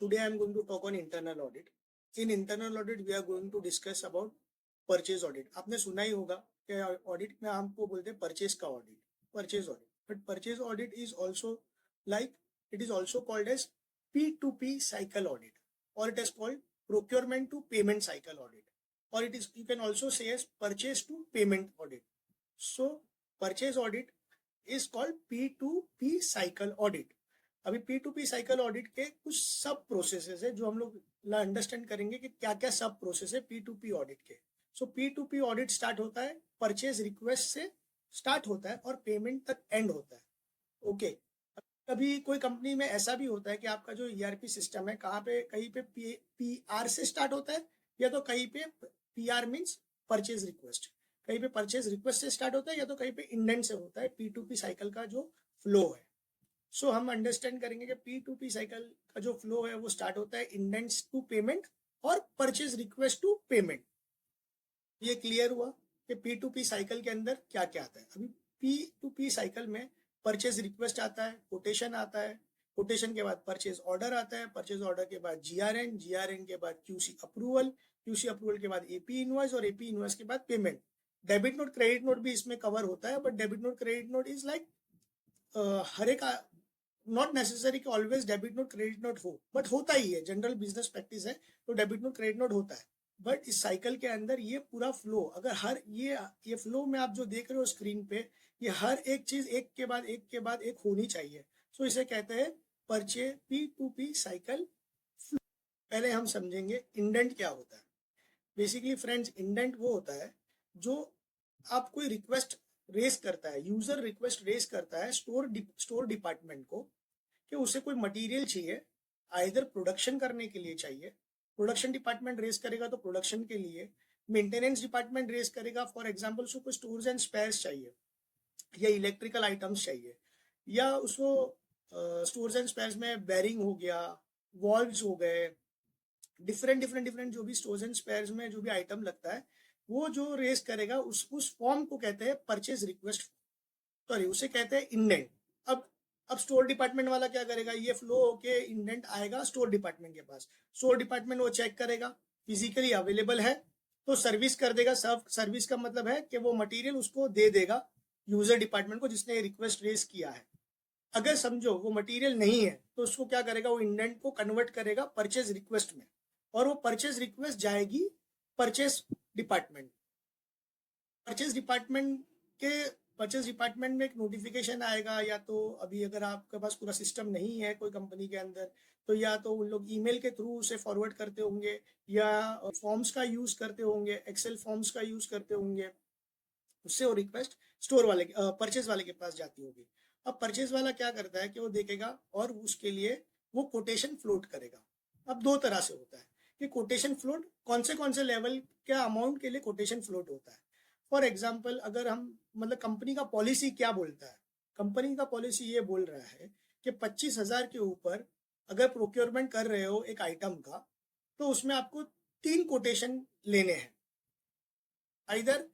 Today I am going to talk on internal audit. In internal audit, we are going to discuss about purchase audit. आपने सुना ही होगा कि audit में आपको बोलते हैं परचेज का audit, purchase audit. But purchase audit is also like it is also called as P2P cycle audit, or it is called procurement to payment cycle audit, or it is, you can also say as purchase to payment audit. So purchase audit is called P2P cycle audit. अभी P2P cycle audit के कुछ सब processes है जो हम लोग understand करेंगे कि क्या क्या सब प्रोसेस है P2P ऑडिट के. सो P2P ऑडिट स्टार्ट होता है परचेज रिक्वेस्ट से, स्टार्ट होता है और पेमेंट तक एंड होता है. ओके. कभी कोई कंपनी में ऐसा भी होता है कि आपका जो ERP सिस्टम है कहाँ पे, कहीं पे PR से स्टार्ट होता है, या तो कहीं पे PR मीन्स परचेज रिक्वेस्ट, कहीं पे परचेज रिक्वेस्ट से स्टार्ट होता है, या तो कहीं पे इंडेंट से होता है. P2P साइकिल का जो फ्लो है, सो हम अंडरस्टैंड करेंगे कि P2P साइकिल का जो फ्लो है वो स्टार्ट होता है इंडेंट्स टू पेमेंट और परचेज रिक्वेस्ट टू पेमेंट. ये क्लियर हुआ कि P2P साइकिल के अंदर क्या क्या आता है. अभी P2P साइकिल में परचेज रिक्वेस्ट आता है, कोटेशन आता है, कोटेशन के बाद परचेज ऑर्डर आता है, परचेज ऑर्डर के बाद GRN के बाद QC अप्रूवल, QC अप्रूवल के बाद AP इनवॉइस, और AP इनवॉइस के बाद payment. Debit note credit note भी इसमें कवर होता है, but debit note credit note is like हर एक, नॉट नेसेसरी कि always debit note credit note हो, बट होता ही है, जनरल बिजनेस प्रैक्टिस है तो डेबिट नोट क्रेडिट नोट होता है. बट इस साइकिल के अंदर ये पूरा फ्लो, अगर हर ये फ्लो में आप जो देख रहे हो स्क्रीन पे, ये हर एक चीज एक के बाद एक के बाद एक होनी चाहिए. सो इसे कहते हैं परचे P2P साइकिल. पहले हम समझेंगे इंडेंट क्या होता है. बेसिकली फ्रेंड्स, इंडेंट वो होता है जो आप कोई रिक्वेस्ट रेस करता है, यूजर रिक्वेस्ट रेस करता है स्टोर डिपार्टमेंट को कि उसे कोई मटेरियल चाहिए, आइदर प्रोडक्शन करने के लिए चाहिए, प्रोडक्शन डिपार्टमेंट रेस करेगा तो प्रोडक्शन के लिए, मेंटेनेंस डिपार्टमेंट रेस करेगा फॉर एग्जांपल उसको कोई स्टोर्स एंड स्पेयर्स चाहिए, या इलेक्ट्रिकल आइटम्स चाहिए, या उसको स्टोर्स एंड स्पेयर्स में बेरिंग हो गया, वॉल्व्स हो गए, डिफरेंट जो भी स्टोर्स एंड स्पेयर्स में जो भी आइटम लगता है, वो जो रेस करेगा उस फॉर्म को कहते हैं परचेज रिक्वेस्ट, सॉरी उसे कहते हैं इंडेंट. अब स्टोर डिपार्टमेंट वाला क्या करेगा, ये फ्लो होके इंडेंट आएगा स्टोर डिपार्टमेंट के पास. स्टोर डिपार्टमेंट वो चेक करेगा, फिजिकली अवेलेबल है तो सर्विस कर देगा. सर्विस का मतलब है कि वो मटेरियल उसको दे देगा यूजर डिपार्टमेंट को जिसने रिक्वेस्ट रेस किया है. अगर समझो वो मटेरियल नहीं है तो उसको क्या करेगा, वो इंडेंट को कन्वर्ट करेगा परचेज रिक्वेस्ट में, और वो परचेज रिक्वेस्ट जाएगी परचेज डिपार्टमेंट. परचेज डिपार्टमेंट के परचेज डिपार्टमेंट में एक नोटिफिकेशन आएगा, या तो अभी अगर आपके पास पूरा सिस्टम नहीं है कोई कंपनी के अंदर, तो या तो उन लोग ईमेल के थ्रू उसे फॉरवर्ड करते होंगे, या फॉर्म्स का यूज करते होंगे, एक्सेल फॉर्म्स का यूज करते होंगे, उससे वो रिक्वेस्ट स्टोर वाले परचेज वाले के पास जाती होगी. अब परचेज वाला क्या करता है कि वो देखेगा और उसके लिए वो कोटेशन फ्लोट करेगा. अब दो तरह से होता है कि कोटेशन फ्लोट कौन से लेवल के अमाउंट के लिए कोटेशन फ्लोट होता है. फॉर एग्जाम्पल, अगर हम मतलब कंपनी का पॉलिसी क्या बोलता है, कंपनी का पॉलिसी ये बोल रहा है कि 25,000 के ऊपर अगर प्रोक्योरमेंट कर रहे हो एक आइटम का, तो उसमें आपको 3 कोटेशन लेने हैं. इधर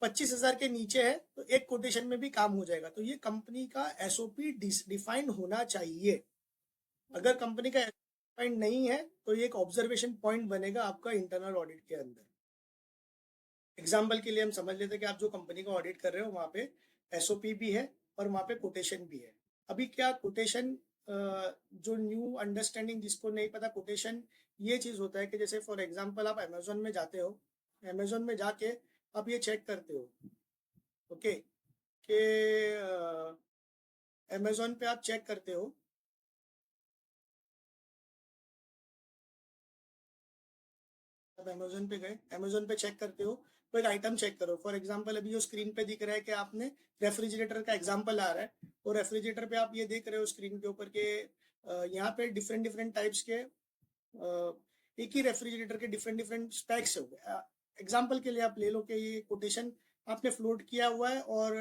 25,000 के नीचे है तो एक कोटेशन में भी काम हो जाएगा. तो ये कंपनी का SOP डिफाइंड होना चाहिए. अगर कंपनी का डिफाइंड नहीं है तो ये एक ऑब्जर्वेशन पॉइंट बनेगा आपका इंटरनल ऑडिट के अंदर. एग्जाम्पल के लिए हम समझ लेते हैं कि आप जो कंपनी का ऑडिट कर रहे हो वहां पे SOP भी है और वहां पे कोटेशन भी है. अभी क्या कोटेशन, जो न्यू अंडरस्टैंडिंग जिसको नहीं पता, कोटेशन ये चीज होता है कि जैसे फॉर एग्जाम्पल आप अमेजोन में जाते हो, अमेजोन में जाके आप ये चेक करते हो, ओके, कि अमेजोन पे आप चेक करते हो, आप अमेजोन पे गए, अमेजोन पे चेक करते हो, तो एक आइटम चेक करो. फॉर एग्जांपल अभी जो स्क्रीन पे दिख रहा है कि आपने रेफ्रिजरेटर का एग्जांपल आ रहा है, और रेफ्रिजरेटर पे आप ये देख रहे हो स्क्रीन के ऊपर के यहाँ पे डिफरेंट टाइप्स के एक ही रेफ्रिजरेटर के डिफरेंट स्पेक्स हो गए. एग्जाम्पल के लिए आप ले लो कि ये कोटेशन आपने फ्लोट किया हुआ है और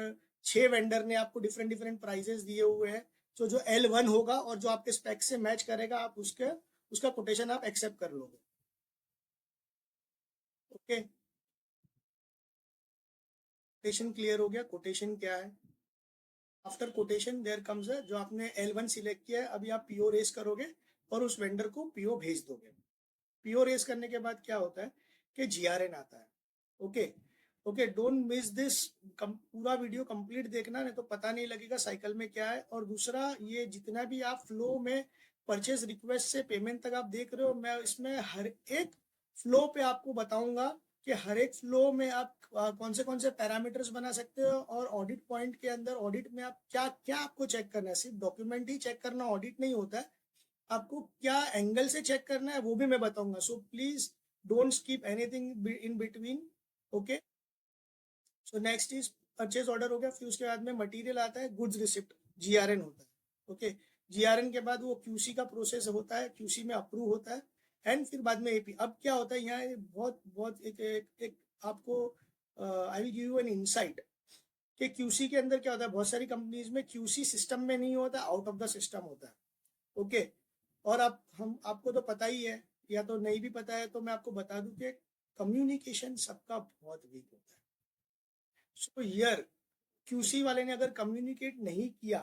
6 वेंडर ने आपको डिफरेंट प्राइजेस दिए हुए हैं. तो जो L1 होगा और जो आपके स्पेक से मैच करेगा, आप उसका कोटेशन आप एक्सेप्ट कर लोगे. ओके, कोटेशन क्लियर हो गया. कोटेशन क्या है? आफ्टर कोटेशन देयर कम्स है, जो आपने L1 सिलेक्ट किया है, अभी आप PO रेस करोगे और उस वेंडर को पीओ भेज दोगे। पीओ रेस करने के बाद क्या होता है कि जीआरएन आता है। Okay okay, don't miss this, पूरा वीडियो कंप्लीट देखना, नहीं तो पता नहीं लगेगा साइकिल में क्या है। और दूसरा, ये जितना भी आप फ्लो में परचेज रिक्वेस्ट से पेमेंट तक आप देख रहे हो, मैं इसमें हर एक फ्लो पे आपको बताऊंगा कि हर एक फ्लो में आप कौन से पैरामीटर्स बना सकते हो, और ऑडिट पॉइंट के अंदर ऑडिट में आप क्या क्या आपको चेक करना है। सिर्फ डॉक्यूमेंट ही चेक करना ऑडिट नहीं होता है, आपको क्या एंगल से चेक करना है वो भी मैं बताऊंगा। So please don't skip anything in between. Okay, so next is purchase order हो गया, फिर उसके बाद में मटेरियल आता है, गुड्स रिसिप्ट, जीआरएन होता है। ओके, जीआरएन के बाद वो क्यूसी का प्रोसेस होता है, क्यूसी में अप्रूव होता है, एंड फिर बाद में एपी। अब क्या होता है यहाँ बहुत बहुत एक आपको I will give you an insight कि क्यूसी के अंदर क्या होता है। बहुत सारी कंपनीज में क्यूसी सिस्टम में नहीं होता, आउट ऑफ द सिस्टम होता है। ओके, और आप हम आपको तो पता ही है, या तो नहीं भी पता है तो मैं आपको बता दूं कि कम्युनिकेशन सबका बहुत वीक होता है। सो हियर क्यूसी वाले ने अगर कम्युनिकेट नहीं किया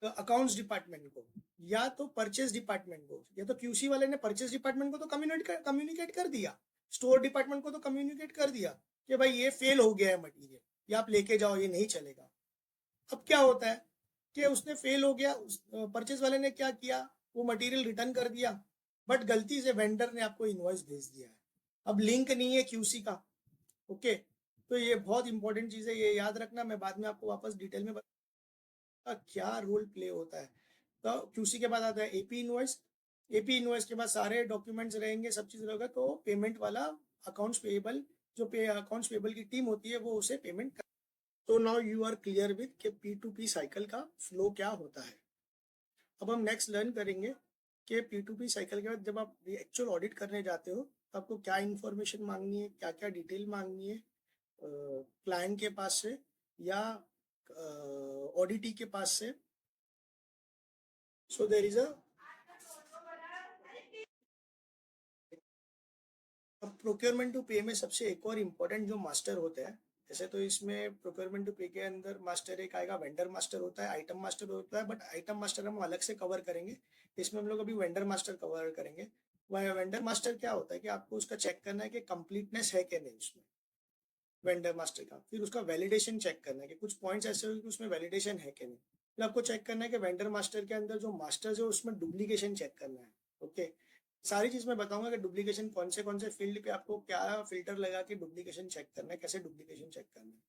तो अकाउंट्स डिपार्टमेंट को या तो परचेज डिपार्टमेंट को, या तो क्यूसी वाले ने परचेज डिपार्टमेंट को तो कम्युनिकेट कर दिया, स्टोर डिपार्टमेंट को तो कम्युनिकेट कर दिया कि भाई ये फेल हो गया है मटीरियल, ये आप लेके जाओ, ये नहीं चलेगा। अब क्या होता है कि उसने फेल हो गया, परचेज वाले ने क्या किया, वो मटेरियल रिटर्न कर दिया, बट गलती से वेंडर ने आपको इनवॉइस भेज दिया है। अब लिंक नहीं है क्यूसी का। ओके, तो ये बहुत इंपॉर्टेंट चीज है, ये याद रखना। मैं बाद में आपको वापस डिटेल में बताऊंगा क्या रोल प्ले होता है। तो क्यूसी के बाद आता है एपी इनवॉइस। एपी इनवॉइस के बाद सारे डॉक्यूमेंट्स रहेंगे, सब चीज रहेगा, तो पेमेंट वाला अकाउंट्स पेएबल, जो अकाउंट्स पेएबल की टीम होती है वो उसे पेमेंट कर। तो now you are clear with K P to P cycle का फ्लो क्या होता है। अब हम नेक्स्ट लर्न करेंगे कि पी टू पी साइकिल के बाद जब आप एक्चुअल ऑडिट करने जाते हो तो आपको क्या इन्फॉर्मेशन मांगनी है, क्या क्या डिटेल मांगनी है क्लाइंट के पास से या ऑडिटी के पास से। सो देर इज अ, अब प्रोक्योरमेंट टू पे में सबसे एक और इम्पोर्टेंट जो मास्टर होता है, ऐसे तो इसमें प्रोक्योरमेंट टू पे के अंदर मास्टर एक आएगा, वेंडर मास्टर होता है, आइटम मास्टर होता है, बट आइटम मास्टर हम अलग से कवर करेंगे। इसमें हम लोग अभी वेंडर मास्टर कवर करेंगे। वह वेंडर मास्टर क्या होता है कि आपको उसका चेक करना है कि कंप्लीटनेस है कि नहीं उसमें, वेंडर मास्टर का। फिर उसका वैलिडेशन चेक करना है कि कुछ पॉइंट्स ऐसे हो कि उसमें वैलिडेशन है कि नहीं। फिर आपको चेक करना है कि वेंडर मास्टर के अंदर जो मास्टर्स है उसमें डुप्लीकेशन चेक करना है। ओके, सारी चीज मैं बताऊंगा कि डुप्लीकेशन कौन से फील्ड पे आपको क्या फिल्टर लगा के डुप्लीकेशन चेक करना है, कैसे डुप्लीकेशन चेक करना है।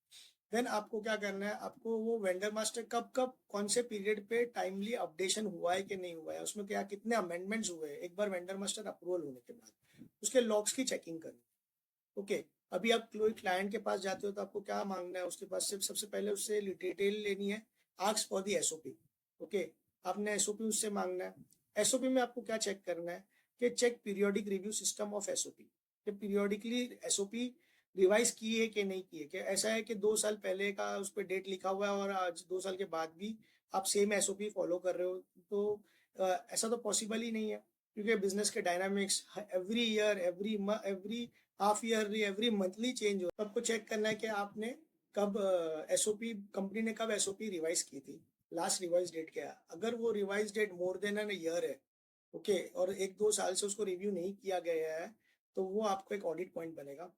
देन आपको क्या करना है, आपको वो वेंडर मास्टर कब कब कौन से पीरियड पे टाइमली अपडेशन हुआ है कि नहीं हुआ है, उसमें क्या कितने अमेंडमेंट्स हुए हैं एक बार वेंडर मास्टर अप्रूवल होने के बाद, उसके लॉग्स की चेकिंग करनी। ओके, अभी आप कोई क्लाइंट के पास जाते हो तो आपको क्या मांगना है, उसके पास सिर्फ सबसे पहले उससे डिटेल लेनी है, ask for the SOP. Okay, आपने एसओपी उससे मांगना है। एसओपी में आपको क्या चेक करना है कि check periodic review system of SOP, कि पीरियोडिकली एसओपी रिवाइज की है कि नहीं की है। कि ऐसा है कि 2 साल पहले का उस पर डेट लिखा हुआ है और आज 2 साल के बाद भी आप सेम एसओपी फॉलो कर रहे हो, तो ऐसा तो पॉसिबल ही नहीं है, क्योंकि बिजनेस के dynamics every year, every half yearly, every monthly change हो। आपको चेक करना है कि आपने कब एसओपी, कंपनी ने कब एसओपी रिवाइज की थी, लास्ट रिवाइज डेट क्या है। अगर वो revise date more than an year है, ओके, और 1-2 साल से उसको रिव्यू नहीं किया गया है, तो वो आपको एक ऑडिट पॉइंट बनेगा।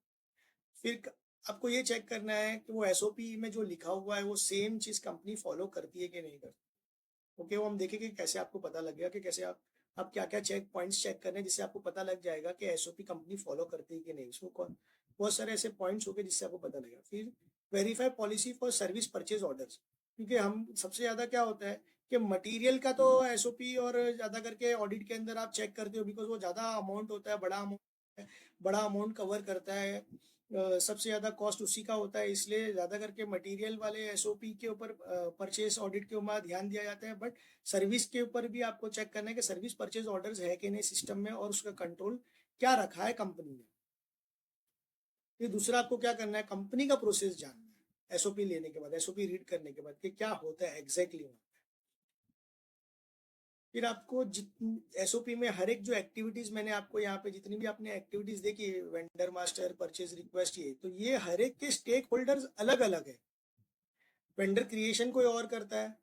फिर आपको ये चेक करना है कि वो एसओपी में जो लिखा हुआ है वो सेम चीज कंपनी फॉलो करती है कि नहीं करती। ओके, वो हम देखेंगे कैसे आपको पता लगेगा कि कैसे आप क्या क्या चेक पॉइंट्स चेक करने हैं, जिससे आपको पता लग जाएगा कि एसओपी कंपनी फॉलो करती है कि नहीं। उसमें कौन बहुत सारे ऐसे पॉइंट्स होंगे जिससे आपको पता लगेगा। फिर verify policy for service purchase orders, क्योंकि हम सबसे ज्यादा क्या होता है कि मटेरियल का तो एसओपी और ज्यादा करके ऑडिट के अंदर आप चेक करते हो, बिकॉज वो ज्यादा अमाउंट होता है, बड़ा अमाउंट कवर करता है, सबसे ज्यादा कॉस्ट उसी का होता है, इसलिए ज्यादा करके मटेरियल वाले एसओपी के ऊपर परचेस ऑडिट के ऊपर ध्यान दिया जाता है। बट सर्विस के ऊपर भी आपको चेक करना है कि सर्विस परचेज ऑर्डर्स है कि नहीं सिस्टम में, और उसका कंट्रोल क्या रखा है कंपनी ने। फिर दूसरा आपको क्या करना है, कंपनी का प्रोसेस जानना है एसओपी लेने के बाद, एसओपी रीड करने के बाद कि क्या होता है एग्जैक्टली। फिर आपको एसओपी में हर एक जो एक्टिविटीज मैंने आपको यहाँ पे जितनी भी आपने एक्टिविटीज देखी, वेंडर मास्टर, परचेज रिक्वेस्ट, ये तो ये हर एक के स्टेक होल्डर्स अलग अलग है। वेंडर क्रिएशन कोई और करता है,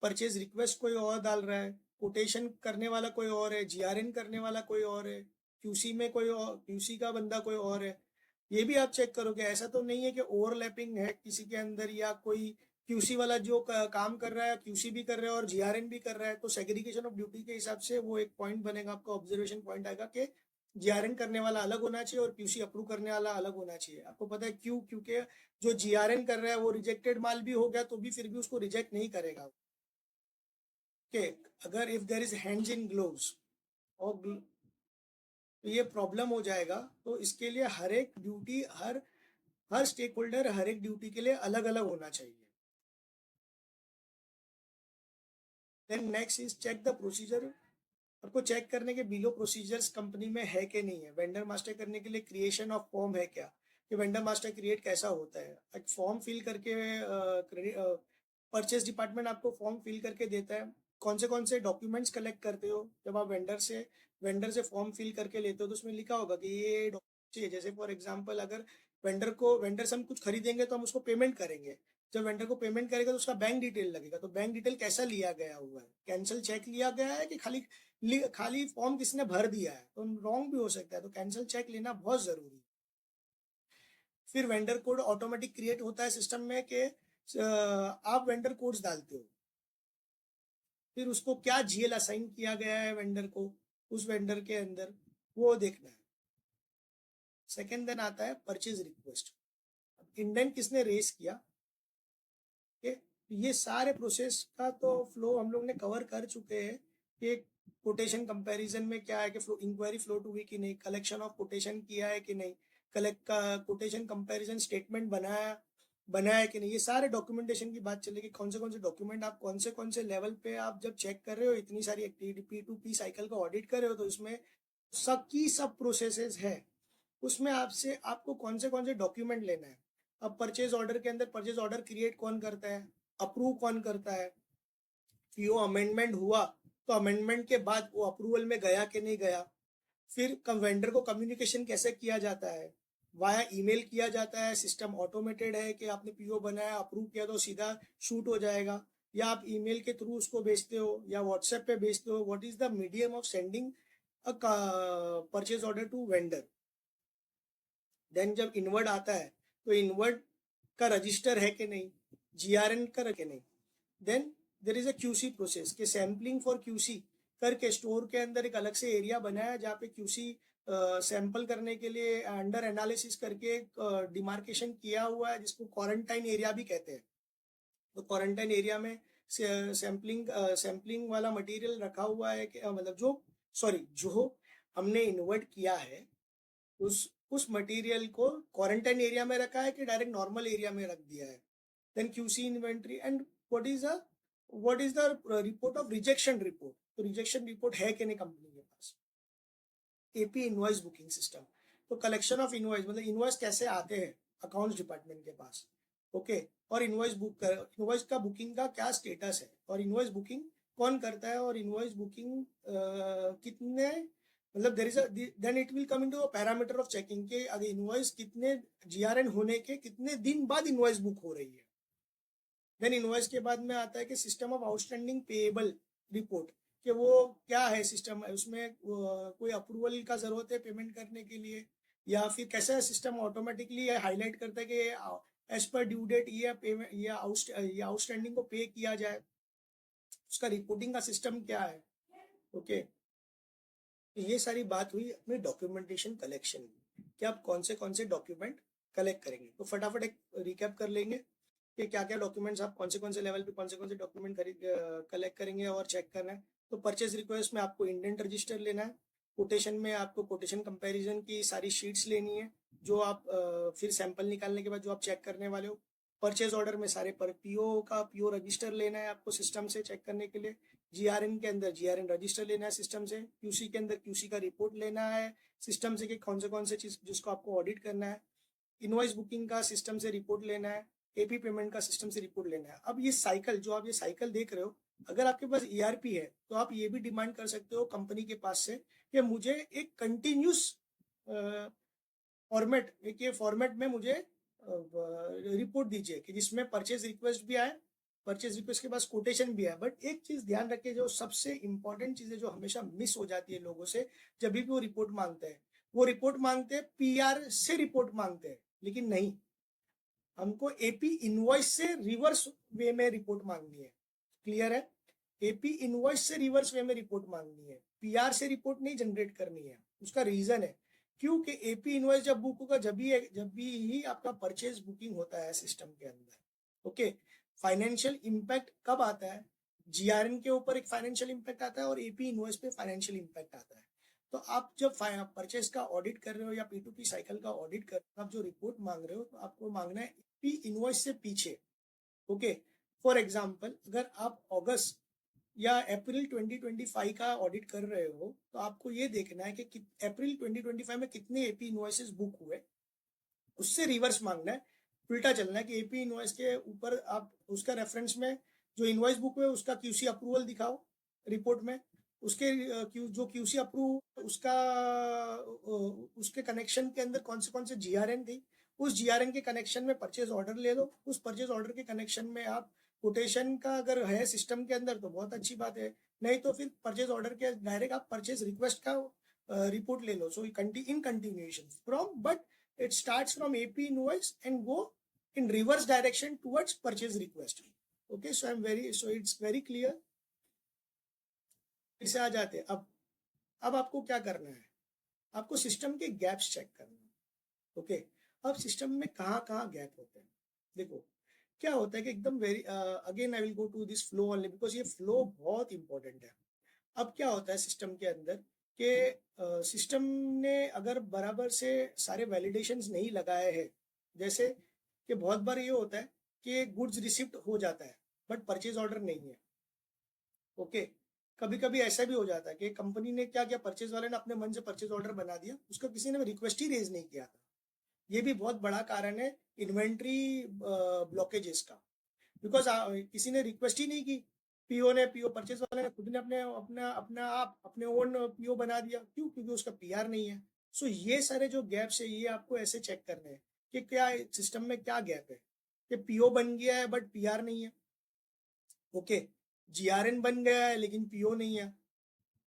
परचेज रिक्वेस्ट कोई और डाल रहा है, कोटेशन करने वाला कोई और है, जीआरएन करने वाला कोई और है, क्यूसी में कोई और, क्यूसी का बंदा कोई और है। ये भी आप चेक करोगे, ऐसा तो नहीं है कि ओवरलैपिंग है किसी के अंदर, या कोई क्यूसी वाला जो काम कर रहा है क्यूसी भी कर रहा है और जीआरएन भी कर रहा है, तो सेग्रीगेशन ऑफ ड्यूटी के हिसाब से वो एक पॉइंट बनेगा, आपका ऑब्जर्वेशन पॉइंट आएगा कि जीआरएन करने वाला अलग होना चाहिए और क्यूसी अप्रूव करने वाला अलग होना चाहिए। आपको पता है क्यों? क्योंकि जो जीआरएन कर रहा है वो रिजेक्टेड माल भी हो गया तो भी फिर भी उसको रिजेक्ट नहीं करेगा। कि अगर if there is hands in gloves और तो ये प्रॉब्लम हो जाएगा। तो इसके लिए हर एक ड्यूटी, हर हर स्टेक होल्डर हर एक ड्यूटी के लिए अलग अलग होना चाहिए। Then next is check the procedure. आपको चेक करने के बिलो प्रोसीजर्स कंपनी में है कि नहीं है। वेंडर मास्टर करने के लिए क्रिएशन ऑफ फॉर्म है क्या, कि वेंडर मास्टर क्रिएट कैसा होता है। एक फॉर्म फिल करके परचेस डिपार्टमेंट आपको फॉर्म फिल करके देता है। कौन से डॉक्यूमेंट्स कलेक्ट करते हो जब आप वेंडर से फॉर्म फिल करके लेते हो, तो उसमें लिखा होगा कि ये डॉक्यूमेंट चाहिए। जैसे फॉर एग्जांपल, अगर वेंडर से हम कुछ खरीदेंगे तो हम उसको पेमेंट करेंगे। जब वेंडर को पेमेंट करेगा तो उसका बैंक डिटेल लगेगा, तो बैंक डिटेल कैसा लिया गया हुआ है, कैंसिल चेक लिया गया है कि खाली फॉर्म किसने भर दिया है, तो रॉन्ग भी हो सकता है, तो कैंसिल चेक लेना बहुत जरूरी है। फिर वेंडर कोड ऑटोमेटिक क्रिएट होता है सिस्टम में कि आप वेंडर कोड्स डालते हो, फिर उसको क्या जीएल असाइन किया गया है वेंडर को उस वेंडर के अंदर, वो देखना है। सेकेंड दिन आता है परचेज रिक्वेस्ट। इंडेंट किसने रेस किया, ये सारे प्रोसेस का तो फ्लो हम लोग ने कवर कर चुके हैं कि कोटेशन कंपैरिजन में क्या है कि फ्लो इंक्वायरी फ्लो टू हुई कि नहीं, कलेक्शन ऑफ कोटेशन किया है कि नहीं, कलेक्ट का कोटेशन कंपैरिजन स्टेटमेंट बनाया है कि नहीं। ये सारे डॉक्यूमेंटेशन की बात चलेगी, कौन से डॉक्यूमेंट आप कौन से लेवल पे आप जब चेक कर रहे हो, इतनी सारी एक्टिविटी P2P साइकिल का ऑडिट कर रहे हो, तो इसमें सब प्रोसेसेस है। उसमें आपको कौन से डॉक्यूमेंट लेना है। अब परचेज ऑर्डर के अंदर परचेज ऑर्डर क्रिएट कौन करता है, अप्रूव कौन करता है, पीओ अमेंडमेंट हुआ तो अमेंडमेंट के बाद वो अप्रूवल में गया कि नहीं गया। फिर वेंडर को कम्युनिकेशन कैसे किया जाता है, वाया ईमेल किया जाता है, सिस्टम ऑटोमेटेड है कि आपने पीओ बनाया अप्रूव किया तो सीधा शूट हो जाएगा, या आप ईमेल के थ्रू उसको भेजते हो या व्हाट्सएप पे भेजते हो। What is the medium of sending a purchase order to vendor. Then जब इनवर्ड आता है तो इनवर्ड का रजिस्टर है कि नहीं, जीआरएन का कि नहीं। Then there is a QC process कि सैम्पलिंग फॉर क्यूसी करके स्टोर के अंदर एक अलग से एरिया बनाया जहाँ पे क्यूसी सैंपल करने के लिए अंडर एनालिसिस करके डिमार्केशन किया हुआ है, जिसको क्वारंटाइन एरिया भी कहते हैं। तो क्वारंटाइन एरिया में सैम्पलिंग वाला मटेरियल रखा हुआ है कि मतलब जो हमने इन्वर्ट किया है उस मटेरियल को क्वारंटाइन एरिया में रखा है कि डायरेक्ट नॉर्मल एरिया में रख दिया है। Then QC inventory and what is the report of rejection report. तो रिजेक्शन रिपोर्ट है कि नहीं कंपनी के पास। एपी इनवॉइस बुकिंग सिस्टम, तो कलेक्शन ऑफ इनवॉइस मतलब इनवॉइस कैसे आते हैं अकाउंट्स डिपार्टमेंट के पास। ओके, और इनवॉइस का बुकिंग का क्या स्टेटस है, और इनवॉइस बुकिंग कौन करता है, और इनवॉइस बुकिंग कितने मतलब there is then it will come into a parameter of checking के अगर इनवॉइस कितने जीआरएन होने के कितने दिन बाद इनवॉइस बुक हो रही है। देन इनवॉइस के बाद में आता है कि system of outstanding payable report, कि वो क्या है सिस्टम है उसमें, कोई अप्रूवल का जरूरत है पेमेंट करने के लिए, या फिर कैसा सिस्टम ऑटोमेटिकली हाईलाइट करता है कि एज पर ड्यू डेट ये पेमेंट ये आउटस्टैंडिंग को पे किया जाए। उसका रिपोर्टिंग का सिस्टम क्या है। ओके, ये सारी बात हुई अपने डॉक्यूमेंटेशन कलेक्शन की कि आप कौन से डॉक्यूमेंट कलेक्ट करेंगे। तो फटाफट एक रिकैप कर लेंगे कि क्या क्या डॉक्यूमेंट्स आप कौन से लेवल पे कौन से डॉक्यूमेंट कलेक्ट करेंगे और चेक करना है। तो परचेज रिक्वेस्ट में आपको इंडेंट रजिस्टर लेना है। कोटेशन में आपको कोटेशन कंपैरिजन की सारी शीट्स लेनी है जो आप फिर सैंपल निकालने के बाद जो आप चेक करने वाले हो। परचेज ऑर्डर में सारे पर पीओ रजिस्टर लेना है आपको सिस्टम से चेक करने के लिए। जीआरएन के अंदर जीआरएन रजिस्टर लेना है सिस्टम से। क्यूसी के अंदर क्यूसी का रिपोर्ट लेना है सिस्टम से कि कौन से चीज जिसको आपको ऑडिट करना है। इनवॉइस बुकिंग का सिस्टम से रिपोर्ट लेना है। एपी पेमेंट का सिस्टम से रिपोर्ट लेना है। अब ये साइकिल जो आप ये साइकिल देख रहे हो, अगर आपके पास ईआरपी है तो आप ये भी डिमांड कर सकते हो कंपनी के पास से कि मुझे एक कंटिन्यूस फॉर्मेट, एक ये फॉर्मेट में मुझे रिपोर्ट दीजिए कि जिसमें परचेज रिक्वेस्ट भी आए परचेज रिक्वेस्ट के पास कोटेशन भी है, बट एक चीज ध्यान रखिए, जो सबसे इंपॉर्टेंट चीजें जो हमेशा मिस हो जाती है लोगों से जब भी वो रिपोर्ट मांगते हैं, वो रिपोर्ट मांगते हैं पीआर से रिपोर्ट मांगते हैं, लेकिन नहीं, हमको एपी इनवॉइस से रिवर्स वे में रिपोर्ट मांगनी है। क्लियर है? एपी इनवॉइस से रिवर्स वे में रिपोर्ट मांगनी है, पीआर से रिपोर्ट नहीं जनरेट करनी है। उसका रीजन है क्योंकि एपी इनवॉइस जब बुक होगा जब भी ही आपका परचेज बुकिंग होता है सिस्टम के अंदर। ओके, फाइनेंशियल इंपैक्ट कब आता है? जीआरएन के ऊपर एक फाइनेंशियल इंपैक्ट आता है और एपी इनवॉइस पे फाइनेंशियल इंपैक्ट आता है। तो आप जब परचेज का ऑडिट कर रहे हो या पी2पी साइकिल का ऑडिट कर रहे हो, आप जो रिपोर्ट मांग रहे हो तो आपको मांगना है पी इनवॉइस से पीछे। ओके, फॉर एग्जांपल अगर आप अगस्त या अप्रैल 2025 का ऑडिट कर रहे हो तो आपको ये देखना है कि अप्रैल 2025 में कितने एपी इनवॉइसेस बुक हुए, उससे रिवर्स मांगना है, उल्टा चलना है कि एपी इनवॉइस के ऊपर आप उसका रेफरेंस में जो इनवॉइस बुक हुए उसका क्यूसी अप्रूवल दिखाओ रिपोर्ट में, उसके जो क्यूसी अप्रूव उसका उसके कनेक्शन के अंदर कौन से जीआरएन थी, उस जीआरएन के कनेक्शन में परचेज ऑर्डर ले लो, उस परचेज ऑर्डर के कनेक्शन में आप कोटेशन का अगर है सिस्टम के अंदर तो बहुत अच्छी बात है, नहीं तो फिर परचेज ऑर्डर के डायरेक्ट आप परचेज रिक्वेस्ट का रिपोर्ट ले लो। So in continuation from, but it starts from AP invoice and go in reverse direction towards purchase request. Okay, so it's very clear. फिर से आ जाते हैं अब आपको क्या करना है, आपको सिस्टम के गैप्स चेक करना है। ओके, अब सिस्टम में कहाँ कहाँ गैप होते हैं, देखो क्या होता है कि एकदम very again I will go to this flow only because ये फ्लो बहुत इंपॉर्टेंट है। अब क्या होता है सिस्टम के अंदर कि सिस्टम ने अगर बराबर से सारे वैलिडेशंस नहीं लगाए हैं, जैसे कि बहुत बार ये होता है कि गुड्स रिसिप्ट हो जाता है बट परचेज ऑर्डर नहीं है। ओके, कभी कभी ऐसा भी हो जाता है कि कंपनी ने क्या किया, परचेज वाले ने अपने मन से परचेज ऑर्डर बना दिया, उसका किसी ने रिक्वेस्ट ही रेज नहीं किया था। ये भी बहुत बड़ा कारण है इन्वेंट्री ब्लॉकेजेस का, बिकॉज किसी ने रिक्वेस्ट ही नहीं की, पीओ परचेज वाले ने खुद ने अपने अपना अपना आप अपने ओन पीओ बना दिया, क्यों? क्योंकि उसका पीआर नहीं है। सो ये सारे जो गैप्स है ये आपको ऐसे चेक करने हैं कि क्या सिस्टम में क्या गैप है, कि पीओ बन गया है बट पीआर नहीं है। ओके, जीआरएन बन गया है लेकिन पीओ नहीं है।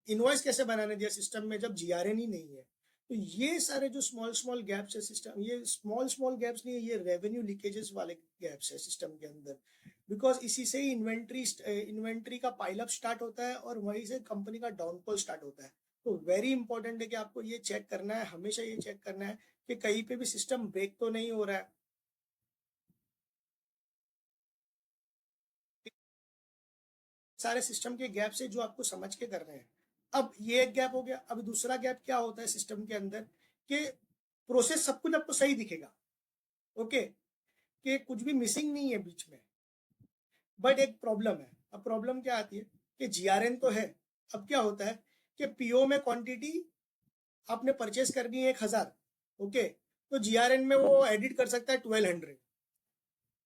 इनवॉइस कैसे बनाने दिया सिस्टम में जब जीआरएन ही नहीं है? तो ये सारे जो स्मॉल स्मॉल गैप्स है सिस्टम, ये स्मॉल स्मॉल गैप्स नहीं है, ये रेवेन्यू लीकेजेस वाले गैप्स है सिस्टम के अंदर। बिकॉज इसी से ही इन्वेंट्री का पाइलअप स्टार्ट होता है और वहीं से कंपनी का डाउनफॉल स्टार्ट होता है। तो वेरी इंपॉर्टेंट है कि आपको ये चेक करना है, हमेशा ये चेक करना है कि कहीं पे भी सिस्टम ब्रेक तो नहीं हो रहा है। सारे सिस्टम के गैप से जो आपको समझ के करने हैं। अब ये एक गैप हो गया, अब दूसरा गैप क्या होता है सिस्टम के अंदर कि प्रोसेस सब कुछ आपको सही दिखेगा। ओके, कि कुछ भी मिसिंग नहीं है बीच में, बट एक प्रॉब्लम है। अब प्रॉब्लम क्या आती है कि जीआरएन तो है, अब क्या होता है कि पीओ में क्वांटिटी आपने परचेस करनी है 1000। ओके, तो जीआरएन में वो एडिट कर सकता है 1200।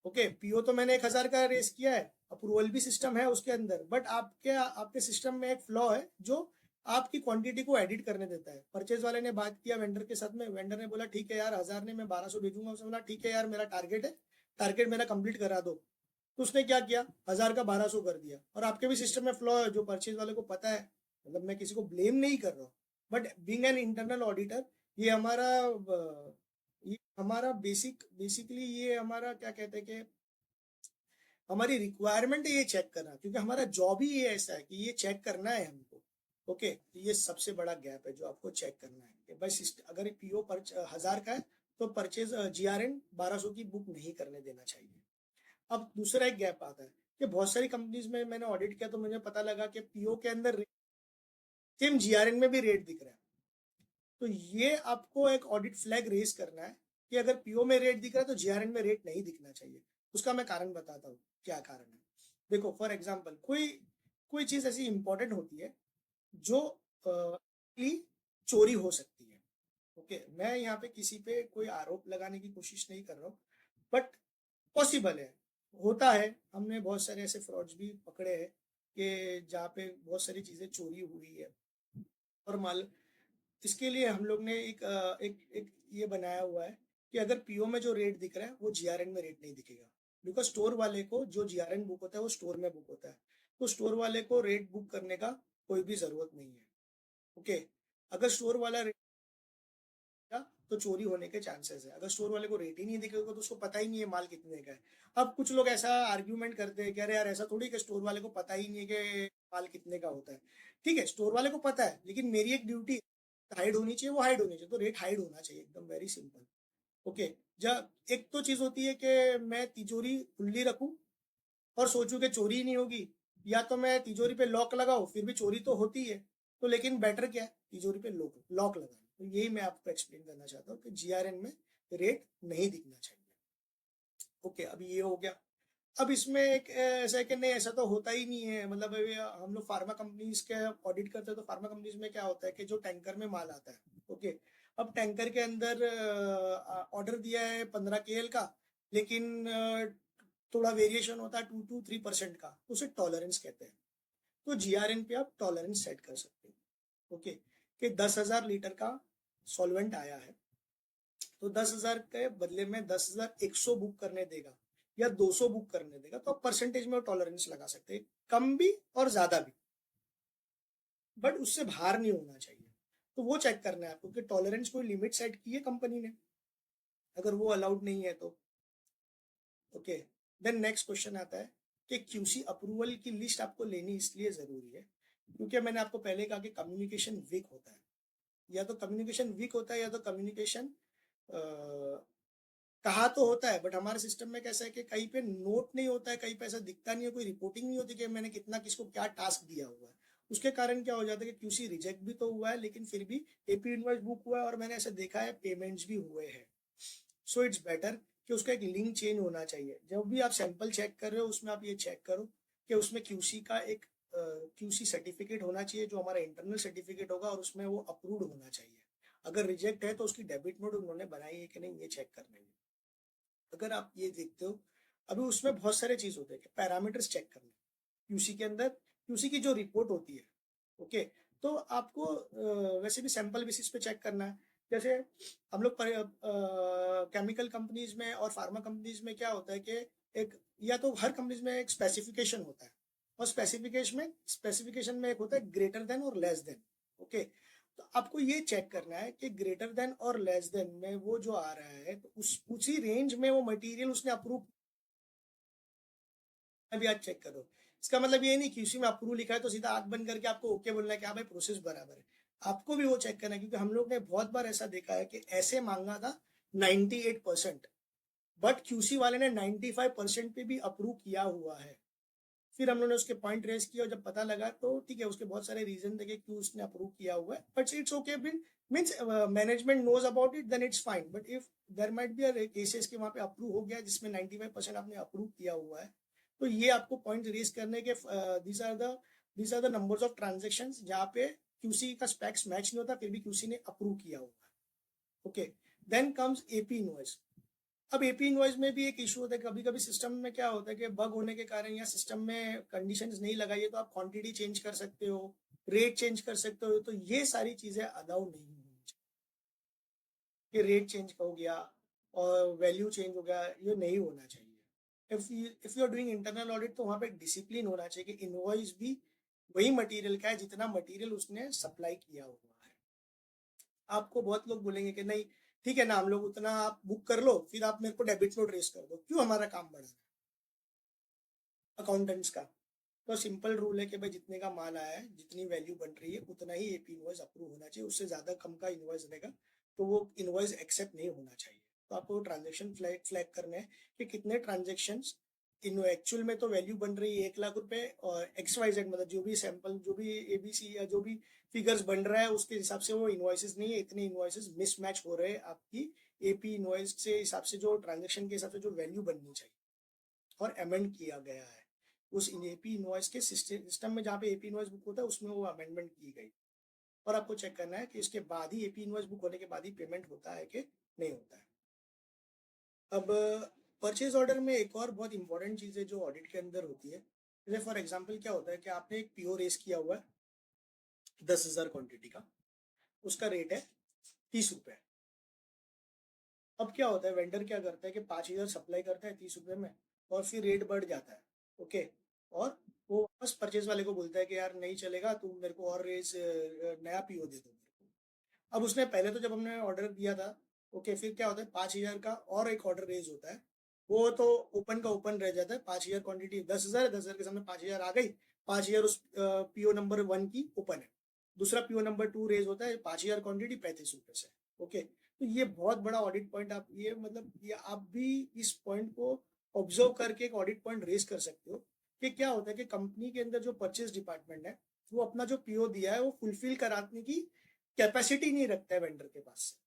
ओके, पीओ तो मैंने 1000 का रेस किया है, अप्रूवल भी सिस्टम है उसके अंदर, बट आपके आपके सिस्टम में एक फ्लॉ है जो आपकी क्वांटिटी को एडिट करने देता है। परचेज वाले ने बात किया वेंडर के साथ में, वेंडर ने बोला ठीक है यार 1000 ने मैं 1200 भेजूंगा, उसने बोला ठीक है यार मेरा टारगेट है, टारगेट मेरा कंप्लीट करा दो। तो उसने क्या किया, 1000 का 1200 कर दिया। और आपके भी सिस्टम में फ्लॉ है जो परचेज वाले को पता है, मतलब मैं किसी को ब्लेम नहीं कर रहा हूँ, but being an internal auditor ये हमारा बेसिकली ये हमारा क्या कहते हैं कि हमारी रिक्वायरमेंट है ये चेक करना, क्योंकि हमारा जॉब ही ये ऐसा है कि ये चेक करना है हमको। ओके, तो ये सबसे बड़ा गैप है जो आपको चेक करना है कि बस अगर पीओ 1000 का है तो परचेज जीआरएन 1200 की बुक नहीं करने देना चाहिए। अब दूसरा एक गैप आता है कि बहुत सारी कंपनीज में मैंने ऑडिट किया तो मुझे पता लगा कि पीओ के अंदर सेम जीआरएन में भी रेट दिख रहा है। तो ये आपको एक ऑडिट फ्लैग रेज करना है कि अगर पीओ में रेट दिख रहा है तो जीआरएन में रेट नहीं दिखना चाहिए। उसका मैं कारण बताता हूँ क्या कारण है। देखो फॉर एग्जाम्पल कोई कोई चीज ऐसी इंपॉर्टेंट होती है जो चोरी हो सकती है। ओके, मैं यहाँ पे किसी पे कोई आरोप लगाने की कोशिश नहीं कर रहा हूँ, बट पॉसिबल है, होता है। हमने बहुत सारे ऐसे फ्रॉड्स भी पकड़े हैं कि जहाँ पे बहुत सारी चीजें चोरी हुई है। और मान इसके लिए हम लोग ने एक ये बनाया हुआ है कि अगर पीओ में जो रेट दिख रहा है वो जीआरएन में रेट नहीं दिखेगा। बिकॉज स्टोर वाले को जो जीआरएन बुक होता है वो स्टोर में बुक होता है, तो स्टोर वाले को रेट बुक करने का कोई भी जरूरत नहीं है। ओके, अगर स्टोर वाला रेट तो चोरी होने के चांसेस है। अगर स्टोर वाले को रेट ही नहीं दिखेगा तो उसको पता ही नहीं है माल कितने का है। अब कुछ लोग ऐसा आर्ग्यूमेंट करते हैं कि अरे यार ऐसा थोड़ी कि स्टोर वाले को पता ही नहीं है कि माल कितने का होता है। ठीक है, स्टोर वाले को पता है, लेकिन मेरी एक ड्यूटी हाइड होनी चाहिए, वो हाइड होनी चाहिए, तो रेट हाइड होना चाहिए, एकदम वेरी सिंपल। ओके, जब एक तो चीज होती है कि मैं तिजोरी खुली रखूं और सोचूं कि चोरी ही नहीं होगी, या तो मैं तिजोरी पे लॉक लगाऊं फिर भी चोरी तो होती है। तो लेकिन बेटर क्या है, तिजोरी पे लॉक लॉक लगाना। तो यही मैं आपको एक्सप्लेन करना चाहता हूँ कि जीआरएन में रेट नहीं दिखना चाहिए। ओके, अभी ये हो गया। अब इसमें एक ऐसा है कि नहीं, ऐसा तो होता ही नहीं है। मतलब अभी हम लोग फार्मा कंपनीज के ऑडिट करते हैं, तो फार्मा कंपनीज में क्या होता है कि जो टैंकर में माल आता है, ओके, अब टैंकर के अंदर ऑर्डर दिया है 15 KL का, लेकिन थोड़ा वेरिएशन होता है 2 to 3% का, तो उसे टॉलरेंस कहते हैं। तो जीआरएन पे आप टॉलरेंस सेट कर सकते हो। ओके, कि 10,000 लीटर का सॉल्वेंट आया है, तो 10,000 के बदले में 10,100 बुक करने देगा या 200 बुक करने देगा, तो आप परसेंटेज में टॉलरेंस लगा सकते हैं, कम भी और ज्यादा भी, बट उससे बाहर नहीं होना चाहिए। तो वो चेक करना है आपको कि टॉलरेंस कोई लिमिट सेट की है कंपनी ने, अगर वो अलाउड नहीं है तो। ओके, देन नेक्स्ट क्वेश्चन आता है कि क्यूसी अप्रूवल की लिस्ट आपको लेनी इसलिए जरूरी है क्योंकि मैंने आपको पहले कहा कि कम्युनिकेशन वीक होता है। या तो कम्युनिकेशन वीक होता है या तो कम्युनिकेशन कहा तो होता है, बट हमारे सिस्टम में कैसा है कि कहीं पे नोट नहीं होता है, कहीं पे ऐसा दिखता नहीं है, कोई रिपोर्टिंग नहीं होती कि मैंने कितना किसको क्या टास्क दिया हुआ है। उसके कारण क्या हो जाता है कि क्यूसी रिजेक्ट भी तो हुआ है, लेकिन फिर भी एपी इनवॉइस बुक हुआ है और मैंने ऐसा देखा है पेमेंट्स भी हुए हैं। सो इट्स बेटर कि उसका एक लिंक चेंज होना चाहिए। जब भी आप सैंपल चेक कर रहे हो उसमें आप ये चेक करो कि उसमें क्यूसी का एक क्यूसी सर्टिफिकेट होना चाहिए, जो हमारा इंटरनल सर्टिफिकेट होगा, और उसमें वो अप्रूव्ड होना चाहिए। अगर रिजेक्ट है तो उसकी डेबिट नोट उन्होंने बनाई है कि नहीं, ये चेक करने में। अगर आप ये देखते हो, अभी उसमें बहुत सारे चीज होते हैं, पैरामीटर्स चेक करना क्यूसी के अंदर, क्यूसी की जो रिपोर्ट होती है। ओके, तो आपको वैसे भी सैंपल बेसिस पे चेक करना है। जैसे हम लोग केमिकल कंपनीज में और फार्मा कंपनीज में क्या होता है कि एक, या तो हर कंपनीज में एक स्पेसिफिकेशन होता है, और स्पेसिफिकेशन में एक होता है ग्रेटर देन और लेस देन। ओके, तो आपको ये चेक करना है कि ग्रेटर देन और लेस देन में वो जो आ रहा है, तो उसी रेंज में वो मटेरियल उसने अप्रूव, अभी आज चेक करो। इसका मतलब ये नहीं क्यूसी में अप्रूव लिखा है तो सीधा आंख बंद करके आपको ओके बोलना है कि हाँ भाई प्रोसेस बराबर है। आपको भी वो चेक करना है, क्योंकि हम लोग ने बहुत बार ऐसा देखा है कि ऐसे मांगा था 98%, बट क्यूसी वाले ने 95% पे भी अप्रूव किया हुआ है। फिर हम लोगों ने उसके पॉइंट रेस किया और जब पता लगा तो ठीक है, उसके बहुत सारे रीजन थे कि क्यों उसने अप्रूव किया हुआ है, but it's okay. Means management knows about it, then it's fine. But if there might be cases के वहां पे अप्रूव हो गया जिसमें 95% आपने अप्रूव किया हुआ है, तो ये आपको पॉइंट रेस करने के, these are the numbers of transaction जहाँ पे क्यूसी का स्पेक्स मैच नहीं होता फिर भी क्यूसी ने अप्रूव किया हुआ है। Okay, then comes AP invoice. अब एपी इनवॉइस में भी एक इशू होता है, कभी कभी सिस्टम में क्या होता है कि बग होने के कारण या सिस्टम में कंडीशंस नहीं लगाई है, तो आप क्वांटिटी चेंज कर सकते हो, रेट चेंज कर सकते हो, तो ये सारी चीजें अलाउ नहीं होनी चाहिए। कि रेट चेंज हो गया और वैल्यू चेंज हो गया, ये नहीं होना चाहिए। If you are doing internal audit तो वहाँ पे एक डिसिप्लिन होना चाहिए कि इनवॉइस भी वही मटेरियल का है जितना मटेरियल उसने सप्लाई किया हुआ है। आपको बहुत लोग बोलेंगे कि नहीं ठीक है ना, हम लोग उतना आप बुक कर लो, फिर आप मेरे को डेबिट नोट रेस कर दो, क्यों हमारा काम बढ़ा है अकाउंटेंट्स का। तो सिंपल रूल है कि भाई जितने का माल आया है, जितनी वैल्यू बन रही है, उतना ही एपी इनवॉइस अप्रूव होना चाहिए। उससे ज्यादा कम का इनवॉइस रहेगा तो वो इनवॉइस एक्सेप्ट नहीं होना चाहिए। तो आपको ट्रांजेक्शन फ्लैग फ्लैग करने हैं कि कितने ट्रांजेक्शन इन एक्चुअल में तो वैल्यू बन रही है 1 लाख रुपए, और XYZ मतलब जो भी सैंपल, जो भी ABC या जो भी फिगर्स बन रहा है उसके हिसाब से वो इनवॉइसेस नहीं है, इतने इनवॉइसेस मिसमैच हो रहे हैं आपकी एपी इनवॉइस से हिसाब से, जो ट्रांजेक्शन के हिसाब से जो वैल्यू बननी चाहिए, और अमेंड किया गया है उस एपी इनवॉइस के सिस्टम में। जहाँ पे एपी इनवॉइस बुक होता है उसमें वो अमेंडमेंट की गई। और आपको चेक करना है कि इसके बाद ही एपी इनवॉइस बुक होने के बाद ही पेमेंट होता है कि नहीं होता है। अब परचेज ऑर्डर में एक और बहुत इंपॉर्टेंट चीज़ है जो ऑडिट के अंदर होती है। जैसे फॉर एग्जाम्पल क्या होता है कि आपने एक पीओ रेस किया हुआ है 10,000 क्वांटिटी का, उसका रेट है 30 रुपये। अब क्या होता है, वेंडर क्या करता है कि 5,000 सप्लाई करता है 30 रुपये में, और फिर रेट बढ़ जाता है। ओके, और वो वापस परचेज वाले को बोलता है कि यार नहीं चलेगा, तुम मेरे को और रेज नया पीओ दे दो मेरे को। अब उसने पहले तो जब हमने ऑर्डर दिया था, ओके, फिर क्या होता है 5,000 का और एक ऑर्डर रेज होता है, वो तो ओपन का ओपन रह जाता है। 5,000 क्वांटिटी 10,000 है, 10,000 के सामने 5,000 आ गई, 5,000 उस पीओ नंबर 1 की ओपन है। दूसरा पीओ नंबर 2 रेज होता है, 5,000 क्वांटिटी 35 रुपए से। ओके, तो ये बहुत बड़ा ऑडिट पॉइंट, आप ये मतलब ये आप भी इस पॉइंट को ऑब्जर्व करके एक ऑडिट पॉइंट रेज कर सकते हो कि क्या होता है कि कंपनी के अंदर जो परचेज डिपार्टमेंट है, वो अपना जो पीओ दिया है वो फुलफिल कराने की कैपेसिटी नहीं रखता है वेंडर के पास से।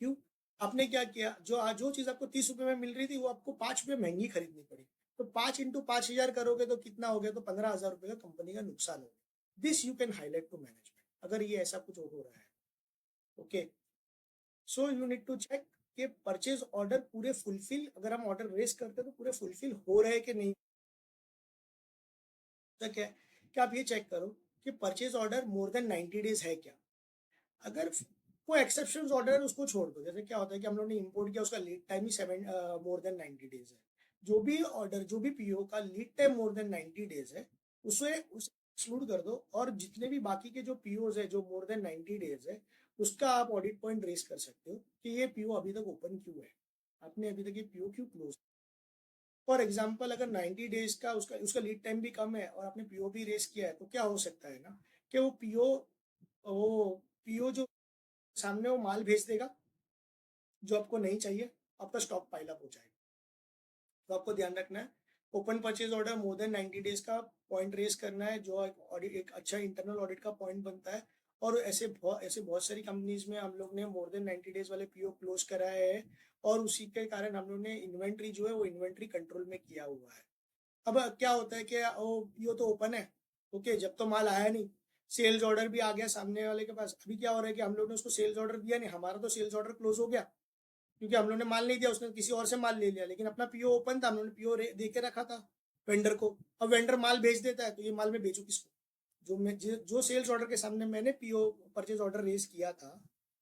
क्यों? आपने क्या किया, जो चीज आपको 30 रुपए में मिल रही थी वो आपको 5 रुपए महंगी खरीदनी पड़ी। तो 5 × 5,000 करोगे तो कितना हो गया, तो 15,000 रुपए का कंपनी का नुकसान हो गया। This you can highlight to management अगर ये ऐसा कुछ हो रहा है। Okay, so you need to check कि परचेज ऑर्डर पूरे फुलफिल, अगर हम ऑर्डर रेस करते हैं तो पूरे फुलफिल हो रहे हैं कि नहीं। तो क्या है कि आप ये चेक करो कि परचेज ऑर्डर मोर देन 90 डेज है क्या। अगर कोई एक्सेप्शन ऑर्डर है उसको छोड़ दो, जैसे क्या होता है कि हम लोग ने इंपोर्ट किया, उसका लीड टाइम ही 7 मोर देन 90 डेज है। जो भी ऑर्डर, जो भी पीओ का lead time more than 90 days है, उसे एक्सक्लूड कर दो, और जितने भी बाकी के जो पीओज है जो मोर देन 90 डेज है, उसका आप ऑडिट पॉइंट रेस कर सकते हो कि ये पीओ अभी तक ओपन क्यों है, आपने अभी तक ये पीओ क्यों क्लोज। फॉर एग्जाम्पल अगर 90 डेज का उसका उसका लीड टाइम भी कम है और आपने पीओ भी रेस किया है, तो क्या हो सकता है ना कि वो पीओ जो सामने वो माल भेज देगा जो आपको नहीं चाहिए, आपका स्टॉक पाइल अप हो जाएगा। तो आपको ध्यान रखना है, ओपन परचेज ऑर्डर मोर देन 90 डेज का पॉइंट रेस करना है, जो एक ऑडिट, एक अच्छा इंटरनल ऑडिट का पॉइंट बनता है। और ऐसे बहुत सारी कंपनीज में हम लोग ने मोर देन 90 डेज वाले पीओ क्लोज कराए हैं, और उसी के कारण हम लोग ने इन्वेंट्री जो है वो इन्वेंट्री कंट्रोल में किया हुआ है। अब क्या होता है कि वो पीओ तो ओपन है, ओके, जब तो माल आया नहीं, सेल्स ऑर्डर भी आ गया सामने वाले के पास, अभी क्या हो रहा है कि हम लोग ने उसको सेल्स ऑर्डर दिया नहीं, हमारा तो सेल्स ऑर्डर क्लोज हो गया, क्योंकि हम लोग ने माल नहीं दिया, उसने किसी और से माल ले लिया, लेकिन अपना पीओ ओपन था, हम लोग ने पीओ दे के रखा था वेंडर को। अब वेंडर माल भेज देता है तो ये माल मैं बेचू किसको, जो सेल्स ऑर्डर के सामने मैंने पीओ परचेज ऑर्डर रेज किया था,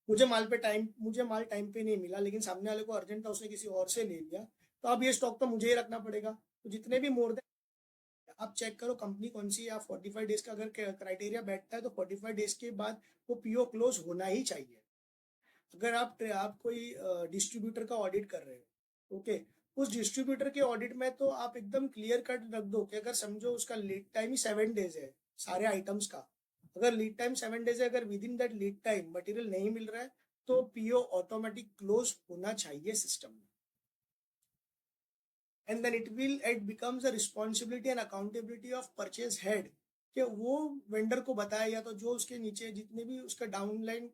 मुझे माल टाइम पे नहीं मिला, लेकिन सामने वाले को अर्जेंट था, उसने किसी और से ले लिया, तो अब ये स्टॉक तो मुझे ही रखना पड़ेगा। तो जितने भी मोर देन, आप चेक करो कंपनी कौन सी है, आप 45 डेज का अगर क्राइटेरिया बैठता है तो 45 डेज के बाद वो पीओ क्लोज होना ही चाहिए। अगर आप कोई डिस्ट्रीब्यूटर का ऑडिट कर रहे हो, ओके, उस डिस्ट्रीब्यूटर के ऑडिट में तो आप एकदम क्लियर कट रख दो कि अगर समझो उसका लीड टाइम ही 7 डेज है सारे आइटम्स का, अगर लीड टाइम 7 डेज है, अगर with in that lead time material नहीं मिल रहा है, तो पीओ ऑटोमेटिक क्लोज होना चाहिए सिस्टम में। And then it becomes the responsibility and accountability of purchase head कि वो वेंडर को बताए, या तो जो उसके नीचे जितने भी उसका डाउनलाइन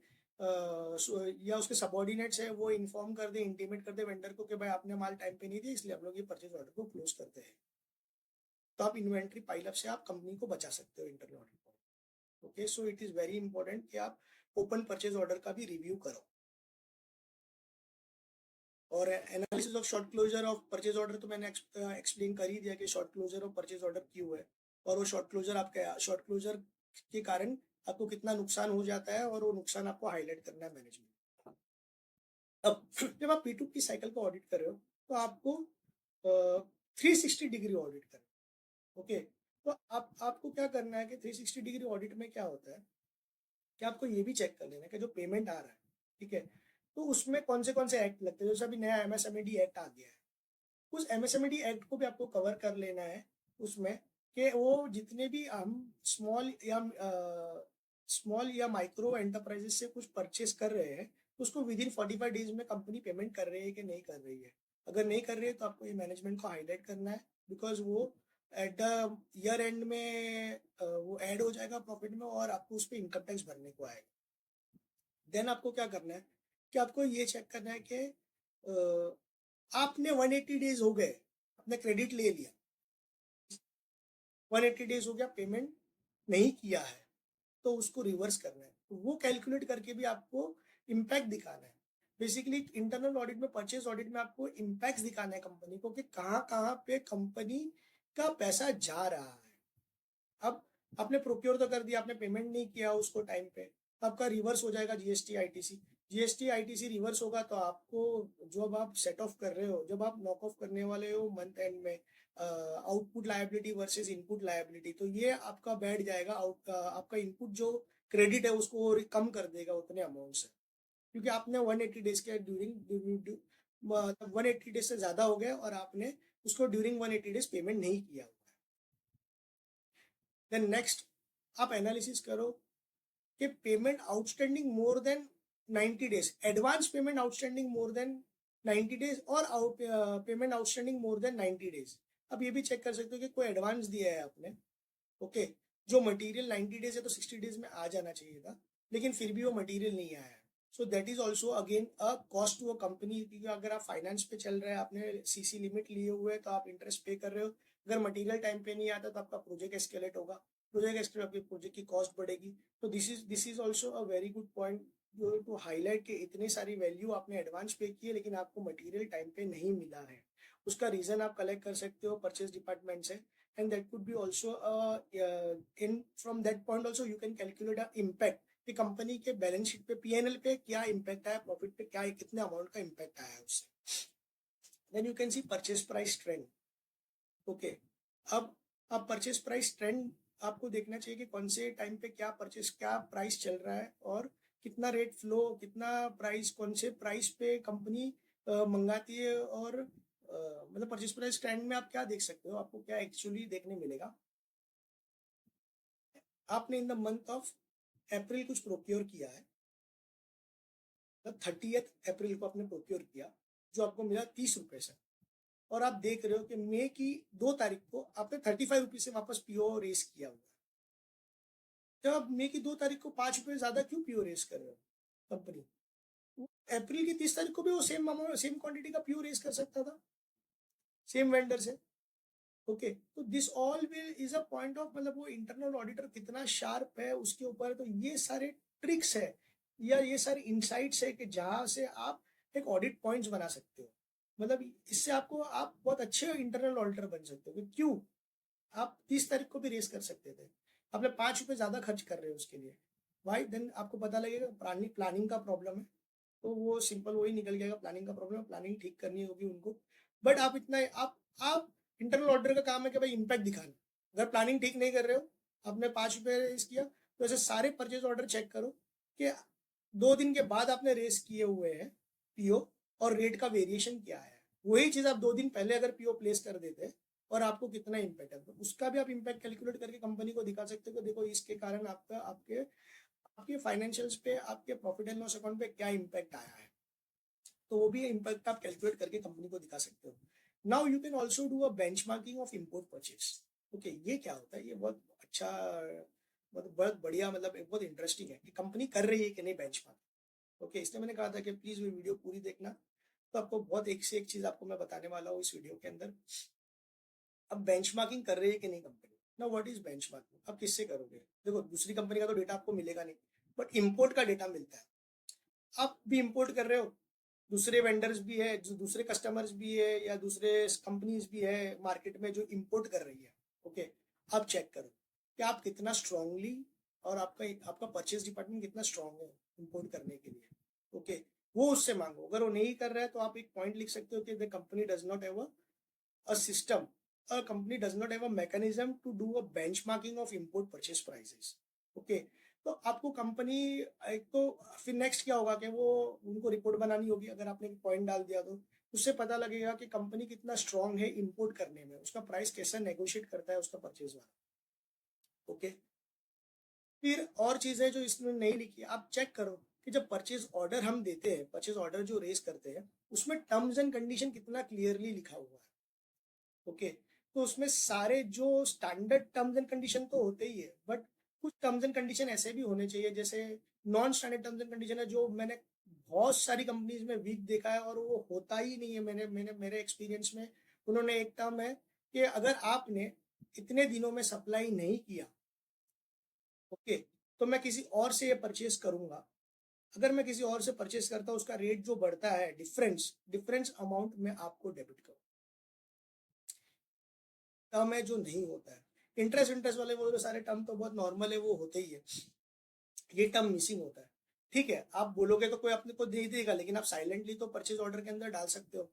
या उसके सबॉर्डिनेट्स है वो इन्फॉर्म कर दे, इंटीमेट कर दे वेंडर को कि भाई आपने माल टाइम पे नहीं दिया, इसलिए हम लोग ये परचेज ऑर्डर को क्लोज करते हैं। तो आप इन्वेंट्री पाइलअप से आप कंपनी को बचा सकते हो इंटरनल ऑडिट को। Okay, so it is very important कि आप ओपन परचेज ऑर्डर का भी रिव्यू करो। और analysis of short closure of purchase order तो मैंने एक्सप्लेन कर ही दिया कि short closure of purchase order क्यों है, और वो शॉर्ट क्लोजर के कारण आपको कितना नुकसान हो जाता है, और वो नुकसान आपको हाईलाइट करना है मैनेजमेंट। अब जब आप P2 की साइकिल को ऑडिट कर रहे हो, तो आपको 360 डिग्री ऑडिट करना। ओके, तो आपको क्या करना है कि 360 डिग्री ऑडिट में क्या होता है कि आपको ये भी चेक कर लेना है कि जो पेमेंट आ रहा है, ठीक है, तो उसमें कौन से एक्ट लगते हैं, जैसे अभी नया MSMED एक्ट आ गया है, उस MSMED एक्ट को भी आपको कवर कर लेना है उसमें, कि वो जितने भी हम स्मॉल या माइक्रो एंटरप्राइजेस से कुछ परचेस कर रहे हैं, तो उसको विद इन 45 डेज में कंपनी पेमेंट कर रही है कि नहीं कर रही है। अगर नहीं कर रही है तो आपको ये मैनेजमेंट को हाईलाइट करना है, बिकॉज वो एट द ईयर एंड में वो ऐड हो जाएगा प्रॉफिट में, और आपको उस पर इनकम टैक्स भरने को आएगा। देन आपको क्या करना है कि आपको ये चेक करना है कि आपने 180 डेज हो गए, आपने क्रेडिट ले लिया, 180 डेज हो गया, पेमेंट नहीं किया है, तो उसको रिवर्स करना है, तो वो कैलकुलेट करके भी आपको इम्पैक्ट दिखाना है। बेसिकली इंटरनल ऑडिट में, परचेज ऑडिट में आपको इम्पैक्ट दिखाना है कंपनी को कि कहाँ कहाँ पे कंपनी का पैसा जा रहा है। अब आपने प्रोक्योर तो कर दिया, आपने पेमेंट नहीं किया उसको टाइम पे, आपका रिवर्स हो जाएगा GST ITC. GST ITC reverse होगा तो आपको, जब आप सेट ऑफ कर रहे हो, जब आप नॉक ऑफ करने वाले हो मंथ एंड में output liability versus input liability, तो ये आपका बैठ जाएगा। आपका इनपुट जो क्रेडिट है उसको कम कर देगा उतने अमाउंट से, क्योंकि आपने 180 डेज के ड्यूरिंग 180 डेज से ज्यादा हो गया और आपने उसको ड्यूरिंग 180 डेज पेमेंट नहीं किया हुआ है। देन नेक्स्ट आप एनालिसिस करो कि payment outstanding more than 90 days, advance payment outstanding more than 90 days और payment outstanding more than 90 days. अब ये भी चेक कर सकते हो कि कोई एडवांस दिया है आपने, ओके, जो मटेरियल 90 डेज है तो 60 डेज में आ जाना चाहिए था, लेकिन फिर भी वो मटेरियल नहीं आया है। So that is also again a cost to a company, क्योंकि अगर आप फाइनेंस पे चल रहे हैं, आपने सीसी लिमिट लिए हुए है तो आप इंटरेस्ट पे कर रहे हो। अगर मटेरियल टाइम पे नहीं आता तो आपका प्रोजेक्ट एस्केलेट होगा, प्रोजेक्ट एस्केलेट आपके प्रोजेक्ट की कॉस्ट बढ़ेगी। तो this is also a very good point two highlight कि इतनी सारी वैल्यू आपने एडवांस पे की है लेकिन आपको मटेरियल टाइम पे नहीं मिला है। उसका रीजन आप कलेक्ट कर सकते हो परचेज डिपार्टमेंट से, and that could be also in from that point also you can calculate a impact कि कंपनी के बैलेंस शीट पे, पीएनएल पे क्या इम्पैक्ट आया, प्रॉफिट पे क्या, कितने अमाउंट का इम्पैक्ट आया है उससे। Then you can see purchase price trend. Okay, अब परचेज प्राइस ट्रेंड आपको देखना चाहिए कि कौन से टाइम पे क्या प्राइस चल रहा है और कितना रेट फ्लो, कितना प्राइस, कौन से प्राइस पे कंपनी मंगाती है। और मतलब परचेज प्राइस ट्रेंड में आप क्या देख सकते हो, आपको क्या एक्चुअली देखने मिलेगा। आपने in the month of April कुछ प्रोक्योर किया है, मतलब 30 अप्रैल को आपने प्रोक्योर किया, जो आपको मिला 30 रुपए से, और आप देख रहे हो कि मई की 2 तारीख को आपने 35 रुपीज से वापस पीओ रेस किया हुआ है। जब आप मई की 2 तारीख को 5 रुपए ज्यादा क्यों पीओ रेस कर रहे हो कंपनी, अप्रैल की 30 तारीख को भी वो सेम अमाउंट, सेम क्वांटिटी का पीओ रेस कर सकता था सेम वेंडर से। ओके, तो this all will is a point of, मतलब वो इंटरनल ऑडिटर कितना शार्प है उसके ऊपर। तो ये सारे ट्रिक्स है या ये सारे इंसाइट्स है कि जहां से आप एक ऑडिट पॉइंट्स बना सकते हो। मतलब इससे आपको, आप बहुत अच्छे इंटरनल ऑडिटर बन सकते हो। क्यों, आप 30 तारीख को भी रेस कर सकते थे, आपने 5 रुपए ज्यादा खर्च कर रहे हो उसके लिए। भाई देन आपको पता लगेगा प्लानिंग प्लानिंग का प्रॉब्लम है, तो वो सिंपल वही निकल जाएगा, प्लानिंग का प्रॉब्लम है, प्लानिंग ठीक करनी होगी उनको। बट आप इतना, आप इंटरनल ऑर्डर का काम है कि भाई इम्पैक्ट दिखाना। अगर प्लानिंग ठीक नहीं कर रहे हो, आपने 5 रुपए रेस किया, तो ऐसे सारे परचेज ऑर्डर चेक करो कि 2 दिन के बाद आपने रेस किए हुए हैं पीओ, और रेट का वेरिएशन क्या है। वही चीज आप 2 दिन पहले अगर पीओ प्लेस कर देते और आपको कितना इम्पैक्ट है, तो उसका भी आप इम्पैक्ट कैलकुलेट करके कंपनी को दिखा सकते हो कि देखो इसके कारण आपका, आपके आपके फाइनेंशियल्स पे, आपके प्रॉफिट एंड लॉस अकाउंट पे क्या इम्पैक्ट आया है। तो वो भी इम्पैक्ट आप कैलकुलेट करके कंपनी को दिखा सकते हो। Now you can also do a benchmarking of import purchase. Okay, ये क्या होता है, ये बहुत अच्छा, मतलब बहुत बढ़िया, मतलब बहुत इंटरेस्टिंग है कि कंपनी कर रही है कि नहीं बेंचमार्क। ओके, इसलिए मैंने कहा था कि प्लीज वो वीडियो पूरी देखना, तो आपको बहुत एक से एक चीज आपको मैं बताने वाला हूँ इस वीडियो के अंदर। अब बेंचमार्किंग कर रही है कि नहीं कंपनी। ना व्हाट इज बेंचमार्किंग, अब किससे करोगे। देखो दूसरी कंपनी का तो डेटा आपको मिलेगा नहीं, बट इम्पोर्ट का डेटा मिलता है। आप भी इंपोर्ट कर रहे हो, दूसरे वेंडर्स भी है, जो दूसरे कस्टमर्स भी है या दूसरे कंपनीज भी है मार्केट में जो इंपोर्ट कर रही है। ओके, अब चेक करो कि आप कितना स्ट्रांगली, और आपका आपका परचेज डिपार्टमेंट कितना स्ट्रांग है इंपोर्ट करने के लिए। ओके, वो उससे मांगो। अगर वो नहीं कर रहा है तो आप एक पॉइंट लिख सकते हो कि the company does not have a system, a company does not have a mechanism to do a benchmarking of import purchase prices. Okay, तो आपको कंपनी, एक तो फिर नेक्स्ट क्या होगा कि वो उनको रिपोर्ट बनानी होगी। अगर आपने पॉइंट डाल दिया तो उससे पता लगेगा कि कंपनी कितना स्ट्रांग है इंपोर्ट करने में, उसका प्राइस कैसा नेगोशिएट करता है उसका परचेज वाला। ओके, फिर और चीजें जो इसमें नहीं लिखी, आप चेक करो कि जब परचेज ऑर्डर हम देते हैं, परचेज ऑर्डर जो रेस करते हैं, उसमें टर्म्स एंड कंडीशन कितना क्लियरली लिखा हुआ है। ओके, तो उसमें सारे जो स्टैंडर्ड टर्म्स एंड कंडीशन तो होते ही है, बट कुछ टर्म्स एंड कंडीशन ऐसे भी होने चाहिए जैसे non standard terms and condition है, जो मैंने बहुत सारी कंपनीज में वीक देखा है और वो होता ही नहीं है। मैंने मैंने मेरे एक्सपीरियंस में उन्होंने एक टर्म है कि अगर आपने इतने दिनों में सप्लाई नहीं किया, ओके, तो मैं किसी और से ये परचेज करूंगा। अगर मैं किसी और से परचेज करता हूँ, उसका रेट जो बढ़ता है, डिफरेंस डिफरेंस अमाउंट में आपको डेबिट करूँ। टर्म है जो नहीं होता है। इंटरेस्ट इंटरेस्ट वाले वो सारे टर्म तो बहुत नॉर्मल है, वो होते ही है। ये टर्म मिसिंग होता है। ठीक है, आप बोलोगे तो कोई अपने को दे देगा, लेकिन आप साइलेंटली तो परचेज ऑर्डर के अंदर डाल सकते हो।